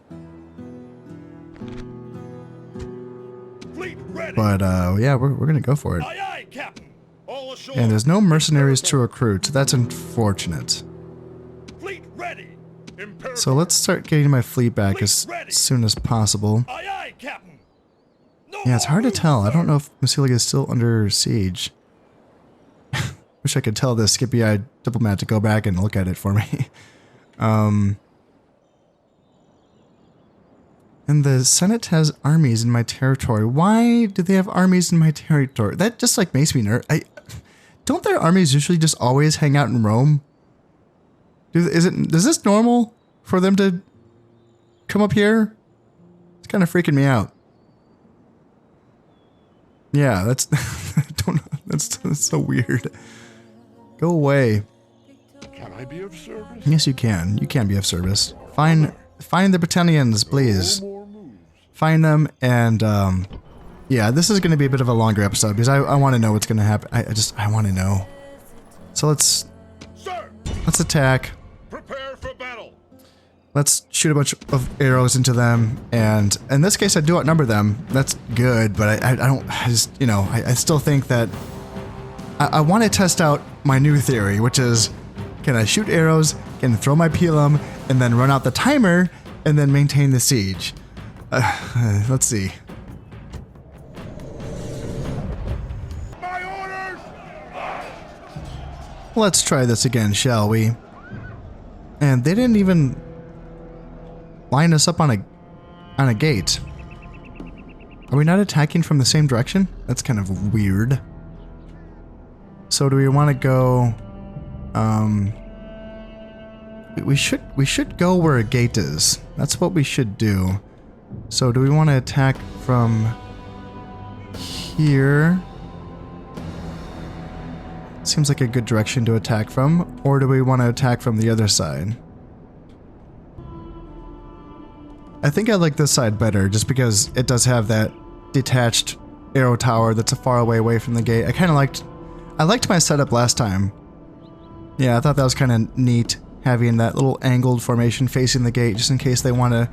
Fleet ready. But, yeah, we're gonna go for it. Aye, aye, Captain. All ashore. And there's no mercenaries to recruit, so that's unfortunate. Fleet ready. Imperator. So let's start getting my fleet back as soon as possible. Aye, aye, Captain. No Yeah, it's hard to more tell. I moves, don't know if Massilia is still under siege. Wish I could tell the Scipii diplomat to go back and look at it for me. And the Senate has armies in my territory. Why do they have armies in my territory? That just like makes me nervous. Don't their armies usually just always hang out in Rome? Is this normal for them to come up here? It's kind of freaking me out. Yeah, that's I don't know. That's so weird. Go away. Can I be of service? Yes, you can. You can be of service. Find the Britannians, please. No more moves. Find them, and yeah, this is going to be a bit of a longer episode because I want to know what's going to happen. I want to know. So let's attack. Prepare for battle. Let's shoot a bunch of arrows into them, and in this case, I do outnumber them. That's good, but I still think that I want to test out my new theory, which is, can I shoot arrows, can I throw my pilum, and then run out the timer, and then maintain the siege? Let's see. My orders. Let's try this again, shall we? And they didn't even line us up on a gate. Are we not attacking from the same direction? That's kind of weird. So do we want to go? We should go where a gate is. That's what we should do. So do we want to attack from here? Seems like a good direction to attack from. Or do we want to attack from the other side? I think I like this side better just because it does have that detached arrow tower that's a far away from the gate. I liked my setup last time. Yeah, I thought that was kind of neat, having that little angled formation facing the gate, just in case they want to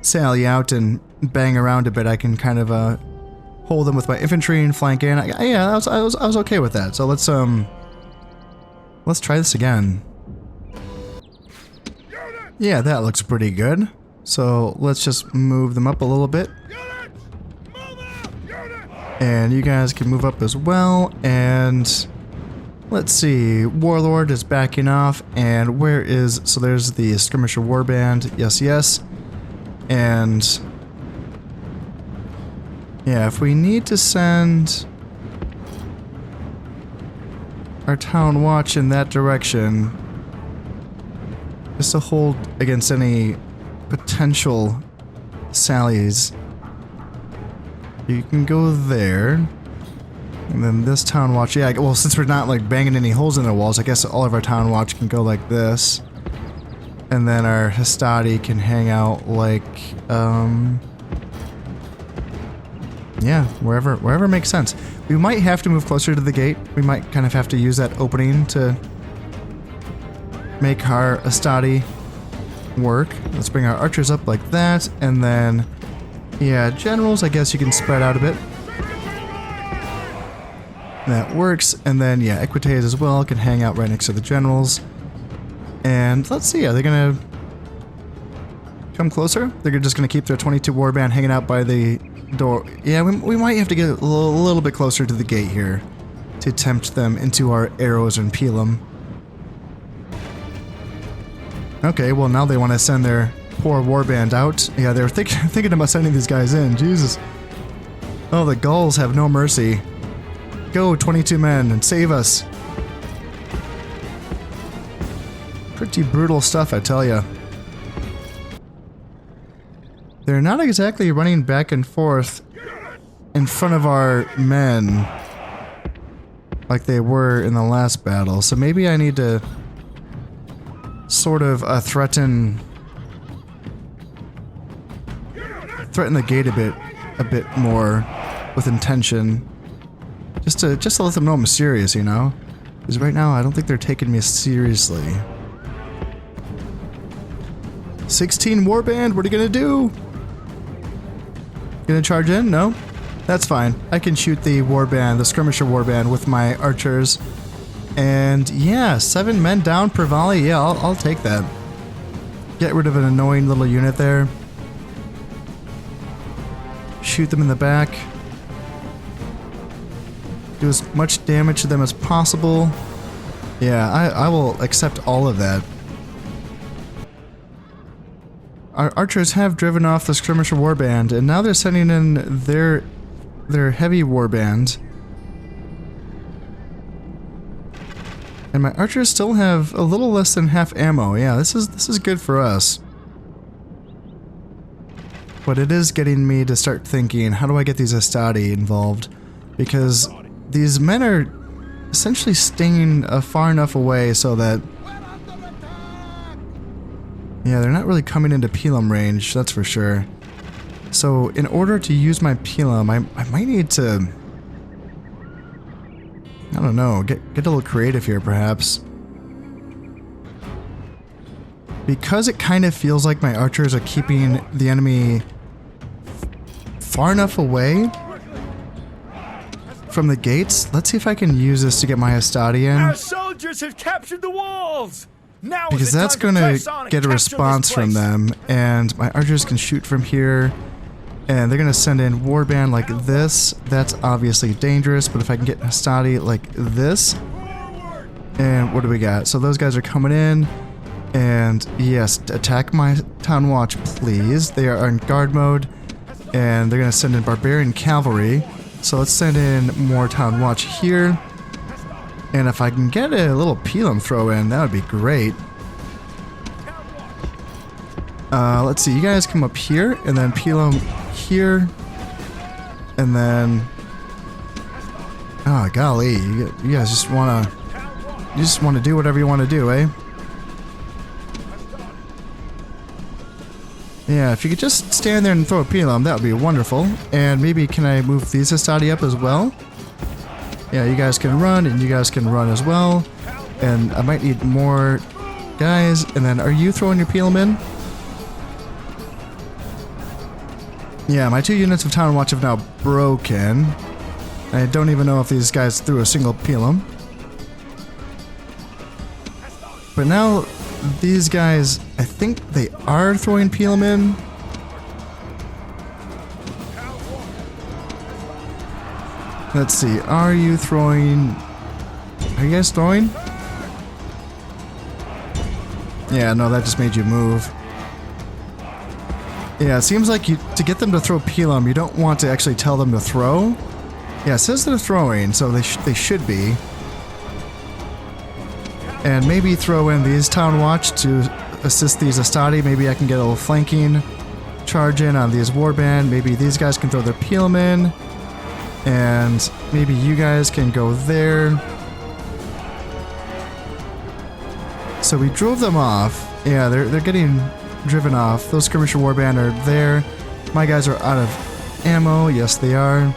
sally out and bang around a bit. I can kind of hold them with my infantry and flank in. Yeah, I was okay with that. So let's try this again. Yeah, that looks pretty good. So let's just move them up a little bit. And you guys can move up as well. And let's see, Warlord is backing off. And where is, so there's the Skirmisher Warband. Yes, yes. And yeah, if we need to send our Town Watch in that direction, just to hold against any potential sallies, you can go there. And then this Town Watch, yeah, well, since we're not like banging any holes in the walls, I guess all of our Town Watch can go like this. And then our Hastati can hang out like, yeah, wherever makes sense. We might have to move closer to the gate. We might kind of have to use that opening to make our Hastati work. Let's bring our archers up like that, and then, yeah, generals, I guess you can spread out a bit. That works, and then, yeah, Equites as well can hang out right next to the generals. And let's see, are they gonna come closer? They're just gonna keep their 22 warband hanging out by the door. Yeah, we might have to get a little bit closer to the gate here to tempt them into our arrows and peel them. Okay, well now they want to send their poor warband out. Yeah, they're thinking about sending these guys in. Jesus. Oh, the Gauls have no mercy. Go, 22 men, and save us. Pretty brutal stuff, I tell ya. They're not exactly running back and forth in front of our men like they were in the last battle, so maybe I need to sort of threaten the gate a bit more with intention, just to let them know I'm serious, you know? Because right now I don't think they're taking me seriously. 16 warband, what are you gonna do? Gonna charge in? No? That's fine. I can shoot the warband, the skirmisher warband, with my archers. And yeah, 7 men down per volley. Yeah, I'll take that. Get rid of an annoying little unit there. Shoot them in the back. Do as much damage to them as possible. Yeah, I will accept all of that. Our archers have driven off the skirmisher warband, and now they're sending in their heavy warband. And my archers still have a little less than half ammo. Yeah, this is good for us. But it is getting me to start thinking, how do I get these Hastati involved? Because these men are essentially staying far enough away so that, yeah, they're not really coming into Pelum range, that's for sure. So in order to use my Pelum, I might need to, I don't know, get a little creative here perhaps. Because it kind of feels like my archers are keeping the enemy far enough away from the gates, let's see if I can use this to get my Hastati in. Our soldiers have captured the walls! Now because that's gonna get a response from them, and my archers can shoot from here, and they're gonna send in warband like this. That's obviously dangerous, but if I can get Hastati like this, and what do we got? So those guys are coming in, and yes, attack my town watch, please. They are in guard mode, and they're gonna send in barbarian cavalry. So let's send in more town watch here. And if I can get a little Pelum throw in, that would be great. Let's see, you guys come up here, and then Pelum here. And then... oh, golly, you guys just wanna... you just wanna do whatever you wanna do, eh? Yeah, if you could just stand there and throw a Pelum, that would be wonderful. And maybe can I move these Hastati up as well? Yeah, you guys can run, and you guys can run as well. And I might need more guys. And then, are you throwing your Pelum in? Yeah, my 2 units of Town Watch have now broken. I don't even know if these guys threw a single Pelum. But now, these guys, I think they are throwing Pelum in. Let's see, are you throwing... Are you guys throwing? Yeah, no, that just made you move. Yeah, it seems like to get them to throw Pelum, you don't want to actually tell them to throw. Yeah, it says they're throwing, so they should be. And maybe throw in these Town Watch to assist these Astadi. Maybe I can get a little flanking charge in on these Warband. Maybe these guys can throw their Pelum in. And maybe you guys can go there. So we drove them off. Yeah, they're getting driven off. Those skirmisher warband are there. My guys are out of ammo. Yes, they are.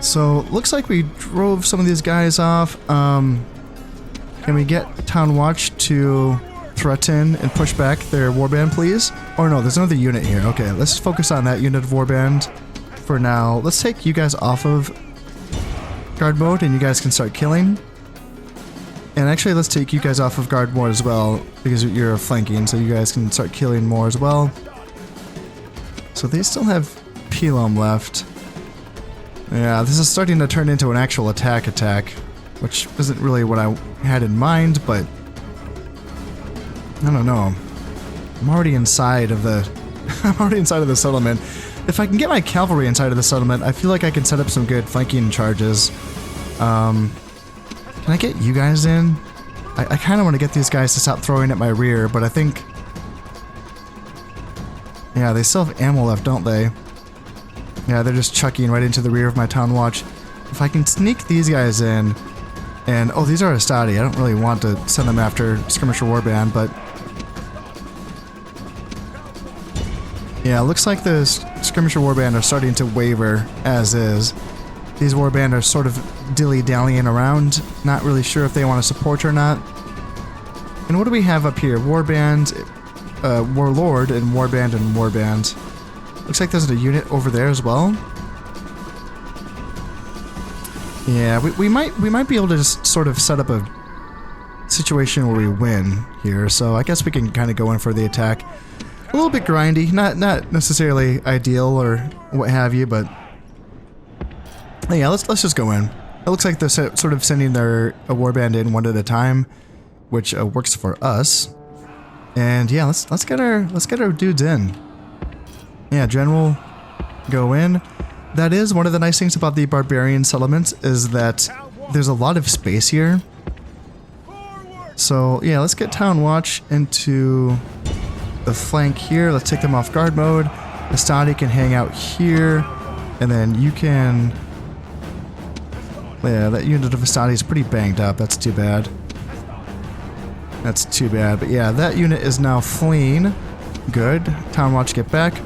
So looks like we drove some of these guys off. Can we get Town Watch to threaten and push back their warband, please? Or no, there's another unit here. Okay, let's focus on that unit of warband for now. Let's take you guys off of guard mode and you guys can start killing. And actually, let's take you guys off of guard mode as well because you're flanking, so you guys can start killing more as well. So they still have Pelum left. Yeah, this is starting to turn into an actual attack, which isn't really what I had in mind, but I don't know. I'm already inside of the settlement. If I can get my cavalry inside of the settlement, I feel like I can set up some good flanking charges. Can I get you guys in? I kind of want to get these guys to stop throwing at my rear, but I think... Yeah, they still have ammo left, don't they? Yeah, they're just chucking right into the rear of my Town Watch. If I can sneak these guys in, and... Oh, these are Astadi. I don't really want to send them after Skirmisher Warband, but... Yeah, it looks like the Skirmisher Warband are starting to waver, as is. These warband are sort of dilly-dallying around, not really sure if they want to support or not. And what do we have up here? Warband, Warlord, and Warband. Looks like there's a unit over there as well. Yeah, we might be able to just sort of set up a situation where we win here, so I guess we can kind of go in for the attack. A little bit grindy, not necessarily ideal or what have you, but... Yeah, let's just go in. It looks like they're sort of sending their warband in one at a time, which works for us. And yeah, let's get our dudes in. Yeah, General, go in. That is one of the nice things about the barbarian settlements is that there's a lot of space here. So yeah, let's get Town Watch into the flank here. Let's take them off guard mode. Astadi can hang out here, and then you can. Yeah, that unit of Astadi is pretty banged up. That's too bad. That's too bad. But yeah, that unit is now fleeing. Good. Town Watch, get back.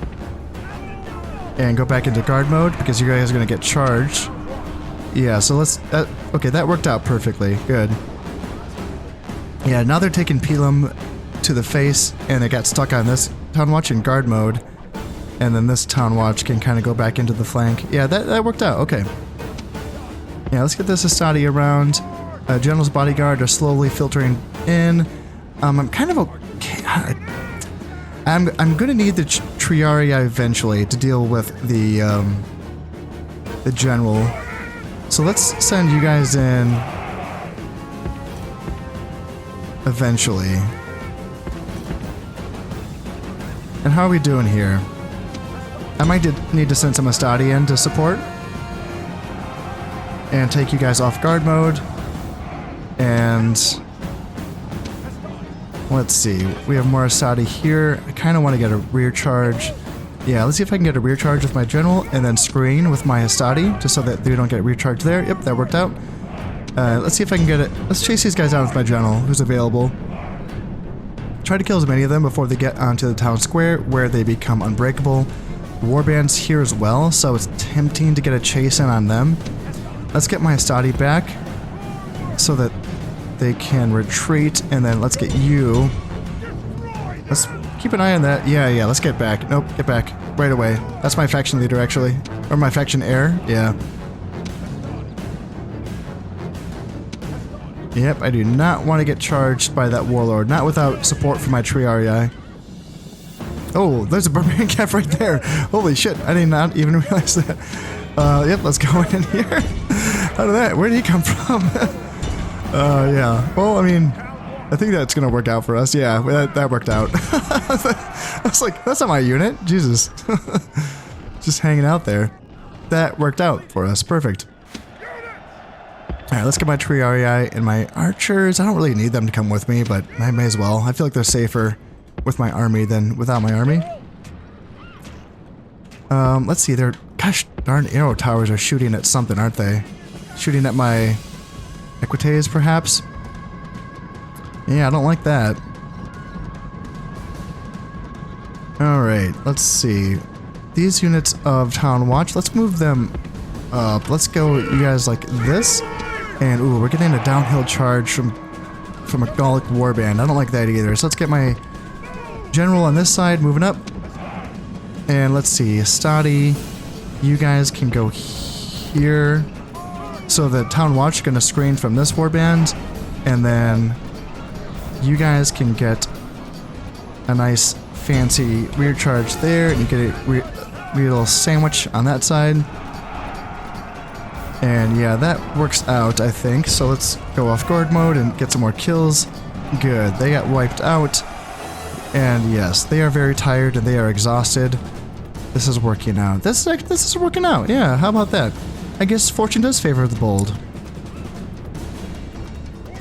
And go back into guard mode because you guys are going to get charged. Yeah, so let's... okay, that worked out perfectly. Good. Yeah, now they're taking Pelum to the face and they got stuck on this Town Watch in guard mode. And then this Town Watch can kind of go back into the flank. Yeah, that worked out. Okay. Yeah, let's get this Astadi around. General's bodyguard are slowly filtering in. I'm kind of okay. I'm gonna need the Triarii eventually to deal with the general. So let's send you guys in eventually. And how are we doing here? I might need to send some Astadi in to support. And take you guys off guard mode. And let's see. We have more Astadi here. I kind of want to get a rear charge. Yeah, let's see if I can get a rear charge with my general and then screen with my Astadi just so that they don't get a rear charge there. Yep, that worked out. Let's see if I can get it. Let's chase these guys down with my general who's available. Try to kill as many of them before they get onto the town square where they become unbreakable. Warband's here as well, so it's tempting to get a chase in on them. Let's get my Astadi back so that they can retreat, and then let's get you. keep an eye on that. Yeah, let's get back. Nope, get back. Right away. That's my faction leader, actually. Or my faction heir. Yeah. Yep, I do not want to get charged by that warlord. Not without support from my Triarii. Oh, there's a barbarian cav right there. Holy shit, I did not even realize that. Yep, let's go in here. How did that? Where did he come from? Yeah. Well, I mean, I think that's gonna work out for us. Yeah, that worked out. I was like, that's not my unit. Jesus. Just hanging out there. That worked out for us. Perfect. Alright, let's get my Triarii and my archers. I don't really need them to come with me, but I may as well. I feel like they're safer with my army than without my army. Let's see, they're... Gosh darn, arrow towers are shooting at something, aren't they? Shooting at my Equites, perhaps? Yeah, I don't like that. Alright, let's see. These units of Town Watch, let's move them up. Let's go, you guys, like this. And, ooh, we're getting a downhill charge from a Gallic warband. I don't like that either. So let's get my general on this side moving up. And let's see, Stadi, you guys can go here. So the Town Watch is going to screen from this warband. And then you guys can get a nice fancy rear charge there. And you get a weird little sandwich on that side. And yeah, that works out, I think. So let's go off guard mode and get some more kills. Good, they got wiped out. And yes, they are very tired and they are exhausted. This is working out. This is working out, yeah, how about that? I guess fortune does favor the bold.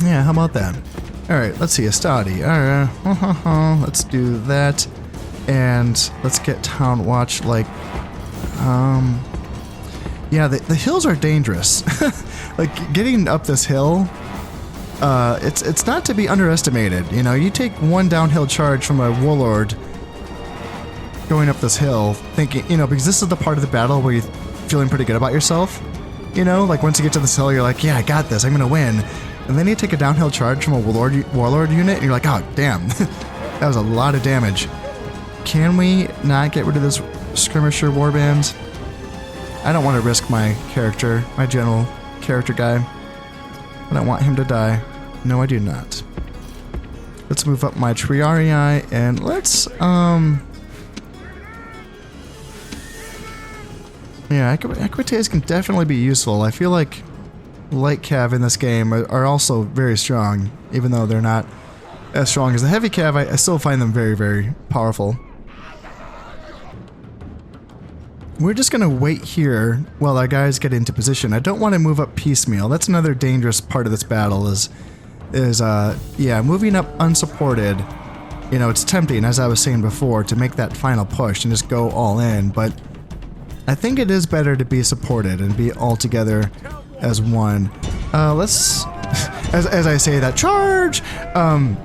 Yeah, how about that? Alright, let's see, a Stadi. Alright, let's do that. And let's get Town Watch, like, yeah, the hills are dangerous. Like, getting up this hill, it's not to be underestimated. You know, you take one downhill charge from a warlord going up this hill, thinking, you know, because this is the part of the battle where you're feeling pretty good about yourself. You know, like once you get to this hill, you're like, yeah, I got this, I'm gonna win. And then you take a downhill charge from a warlord unit, and you're like, oh, damn, that was a lot of damage. Can we not get rid of this skirmisher warband? I don't want to risk my character, my general character guy. I don't want him to die. No, I do not. Let's move up my Triarii and let's, yeah, Equites can definitely be useful. I feel like light cav in this game are also very strong, even though they're not as strong as the heavy cav. I still find them very, very powerful. We're just gonna wait here while our guys get into position. I don't want to move up piecemeal. That's another dangerous part of this battle is yeah, moving up unsupported. You know, it's tempting, as I was saying before, to make that final push and just go all in, but I think it is better to be supported and be all together as one. Let's, as I say that, charge! Can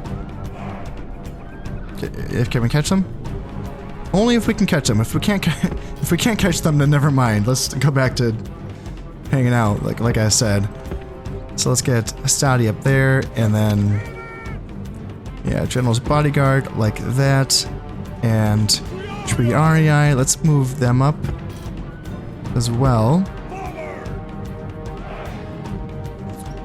we catch them? Only if we can catch them. If we can't catch them, then never mind. Let's go back to hanging out, like I said. So let's get Stadi up there, and then yeah, General's bodyguard like that, and Triarii. Let's move them up as well.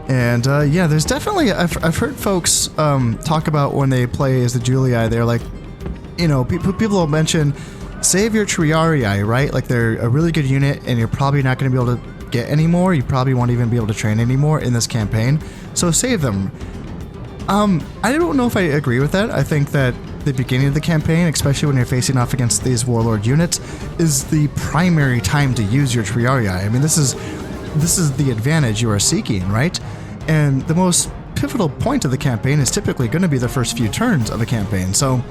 And yeah, there's definitely I've heard folks talk about when they play as the Julii, they're like, you know, people will mention, save your Triarii, right? Like they're a really good unit and you're probably not going to be able to get any more. You probably won't even be able to train anymore in this campaign. So save them. I don't know if I agree with that. I think that the beginning of the campaign, especially when you're facing off against these warlord units, is the primary time to use your Triarii. I mean, this is the advantage you are seeking, right? And the most pivotal point of the campaign is typically going to be the first few turns of a campaign. So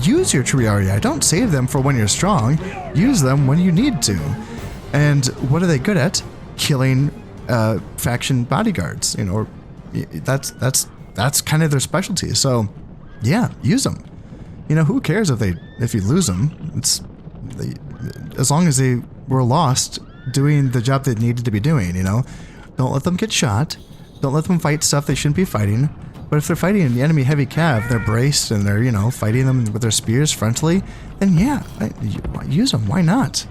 use your Triarii. Don't save them for when you're strong. Use them when you need to. And what are they good at? Killing faction bodyguards. You know, that's kind of their specialty. So yeah, use them. You know, who cares if you lose them? As long as they were lost doing the job they needed to be doing. You know, don't let them get shot. Don't let them fight stuff they shouldn't be fighting. But if they're fighting the enemy heavy cav, they're braced and they're, you know, fighting them with their spears frontally, then yeah, use them. Why not?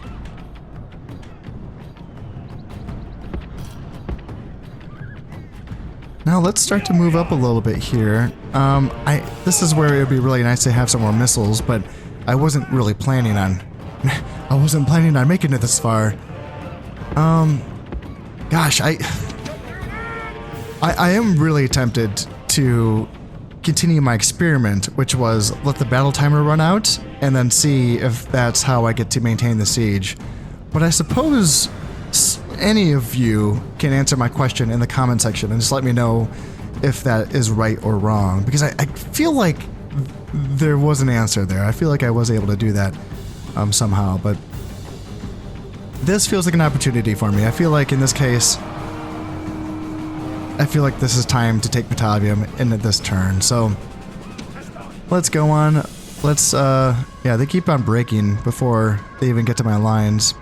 Now let's start to move up a little bit here. This is where it would be really nice to have some more missiles, but I wasn't really planning on... I wasn't planning on making it this far. Gosh, I am really tempted to continue my experiment, which was let the battle timer run out and then see if that's how I get to maintain the siege. But I suppose any of you can answer my question in the comment section and just let me know if that is right or wrong, because I feel like there was an answer there. I feel like I was able to do that somehow, but this feels like an opportunity for me. I feel like in this case, I feel like this is time to take Patavium in this turn. So let's go on. Let's, yeah, they keep on breaking before they even get to my lines.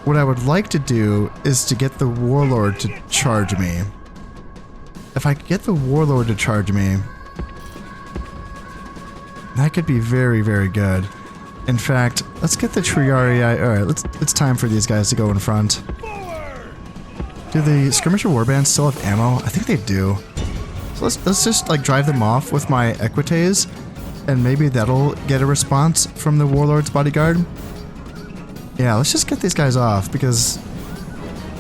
What I would like to do is to get the Warlord to charge me. If I could get the Warlord to charge me, that could be very, very good. In fact, let's get the Triarii. Alright, it's time for these guys to go in front. Do the Skirmisher Warbands still have ammo? I think they do. So let's just like drive them off with my Equites, and maybe that'll get a response from the Warlord's bodyguard. Yeah, let's just get these guys off, because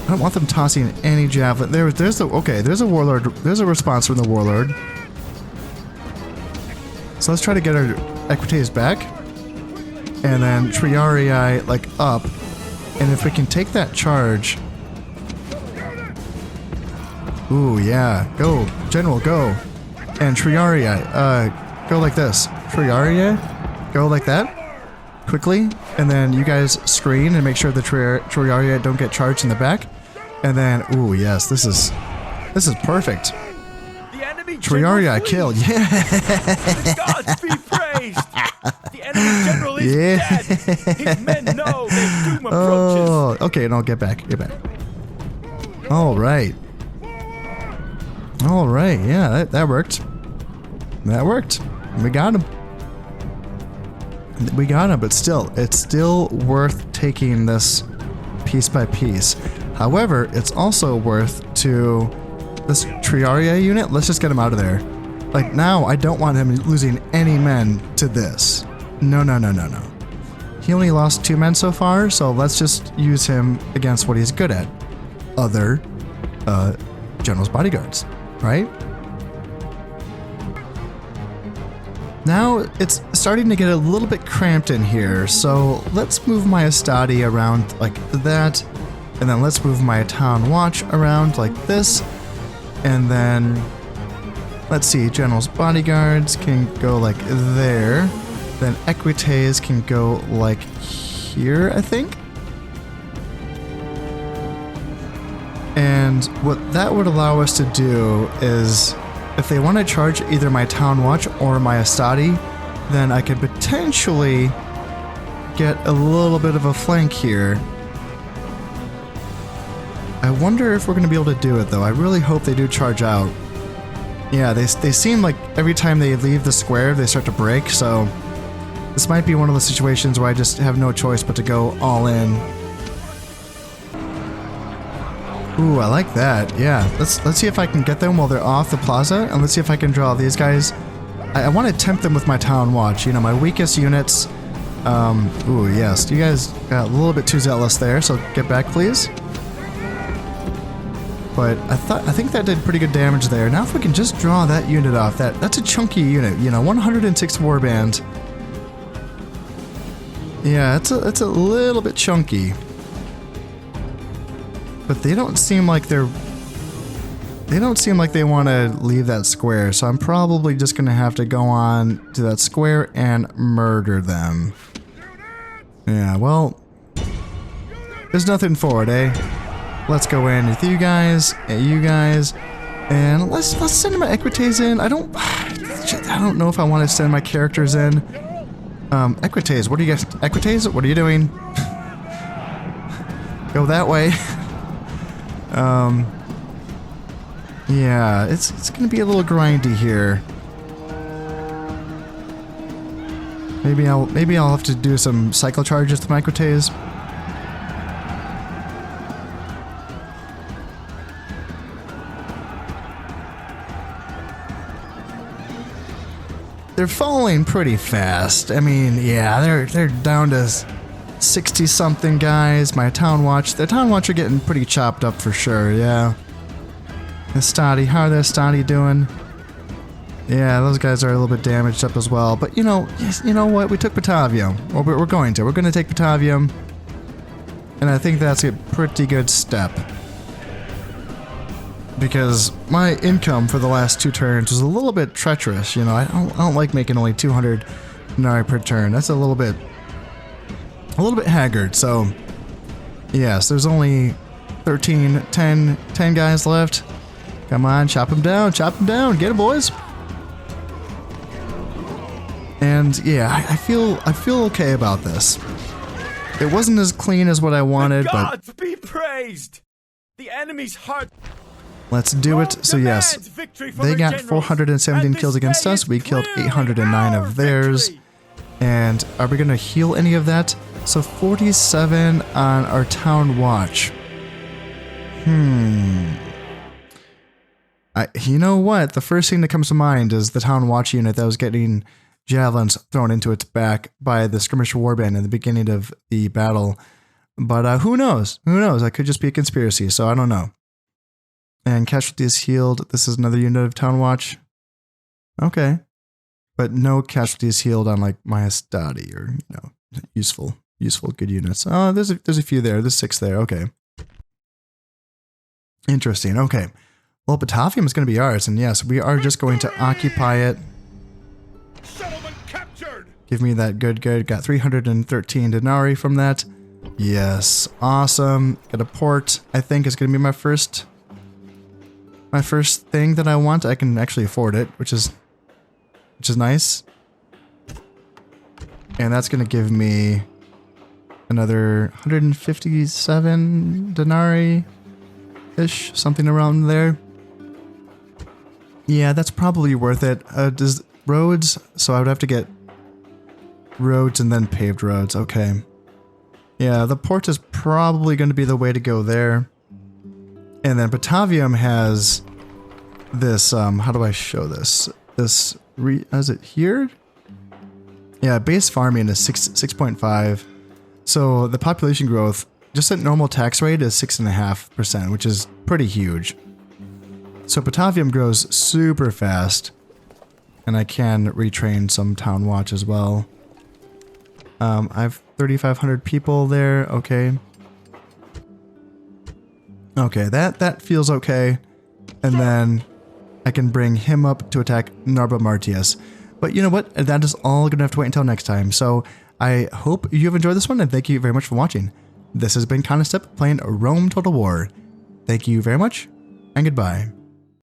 I don't want them tossing any javelin. There's a Warlord. There's a response from the Warlord. So let's try to get our Equites back, and then Triarii like up, and if we can take that charge. Ooh yeah, go General, go, and Triarii, go like this. Triarii, go like that. Quickly, and then you guys screen and make sure the Triarii don't get charged in the back, and then ooh yes, this is perfect. The enemy Triarii killed, yeah. Gods be praised. The enemy general is dead. His men know their doom approaches. Oh, okay, no, get back. All right, yeah, that worked. That worked. We got him. But still, it's still worth taking this piece by piece. However, it's also worth to this Triarii unit. Let's just get him out of there. Like now, I don't want him losing any men to this. No. He only lost 2 men so far, so let's just use him against what he's good at. Other general's bodyguards, right? Now it's starting to get a little bit cramped in here, so let's move my Astadi around like that, and then let's move my Town Watch around like this, and then let's see, General's Bodyguards can go like there, then Equites can go like here, I think. And what that would allow us to do is, if they want to charge either my Town Watch or my Astadi, then I could potentially get a little bit of a flank here. I wonder if we're going to be able to do it though. I really hope they do charge out. Yeah, they seem like every time they leave the square, they start to break, so this might be one of the situations where I just have no choice but to go all in. Ooh, I like that. Yeah, let's see if I can get them while they're off the plaza, and let's see if I can draw these guys. I want to tempt them with my Town Watch, you know, my weakest units. Ooh, yes, you guys got a little bit too zealous there, so get back, please. But I think that did pretty good damage there. Now if we can just draw that unit off, that's a chunky unit, you know, 106 warband. Yeah, it's a little bit chunky. But they don't seem like they want to leave that square, so I'm probably just gonna have to go on to that square and murder them. Yeah, well, there's nothing for it, eh? Let's go in with you guys, and let's send my Equites in. I don't know if I want to send my characters in. Equites, what are you guys? Equites, what are you doing? Go that way. Yeah, it's gonna be a little grindy here. Maybe I'll have to do some cycle charges to Microtase. They're falling pretty fast. I mean, yeah, they're down to 60 something guys. The Town Watch are getting pretty chopped up for sure. Yeah. The Stoddy, how are the Stoddy doing? Yeah, those guys are a little bit damaged up as well. But you know what? We took Patavium. Well, we're going to take Patavium, and I think that's a pretty good step. Because my income for the last 2 turns was a little bit treacherous, you know. I don't like making only 200 denarii per turn. That's a little bit haggard. So, yes, there's only 10 guys left. Come on, chop them down, get them, boys. And yeah, I feel okay about this. It wasn't as clean as what I wanted, but gods be praised. The enemy's heart. Let's do it. So yes, they got 417 kills against us. We killed 809 of theirs. And are we going to heal any of that? So 47 on our Town Watch. You know what? The first thing that comes to mind is the Town Watch unit that was getting javelins thrown into its back by the skirmish warband in the beginning of the battle. But who knows? Who knows? That could just be a conspiracy, so I don't know. And casualties healed. This is another unit of Town Watch. Okay. But no casualties healed on like my Stoddy or, you know, useful, good units. Oh, there's a few there. There's 6 there. Okay. Interesting. Okay. Well, Patavium is going to be ours, and yes, we are just going to occupy it. Settlement captured. Give me that good. Got 313 denarii from that. Yes. Awesome. Got a port. I think is going to be my first thing that I want. I can actually afford it, which is nice. And that's going to give me another 157 denarii-ish, something around there. Yeah, that's probably worth it. Does roads? So I would have to get roads and then paved roads. Okay. Yeah, the port is probably going to be the way to go there. And then Patavium has this, how do I show this? Is it here? Yeah, base farming is 6.5. So the population growth, just at normal tax rate, is 6.5%, which is pretty huge. So Patavium grows super fast. And I can retrain some Town Watch as well. I have 3,500 people there. Okay. Okay, that feels okay. And then I can bring him up to attack Narba Martius. But you know what? That is all going to have to wait until next time. So I hope you have enjoyed this one, and thank you very much for watching. This has been Conostep playing Rome Total War. Thank you very much, and goodbye.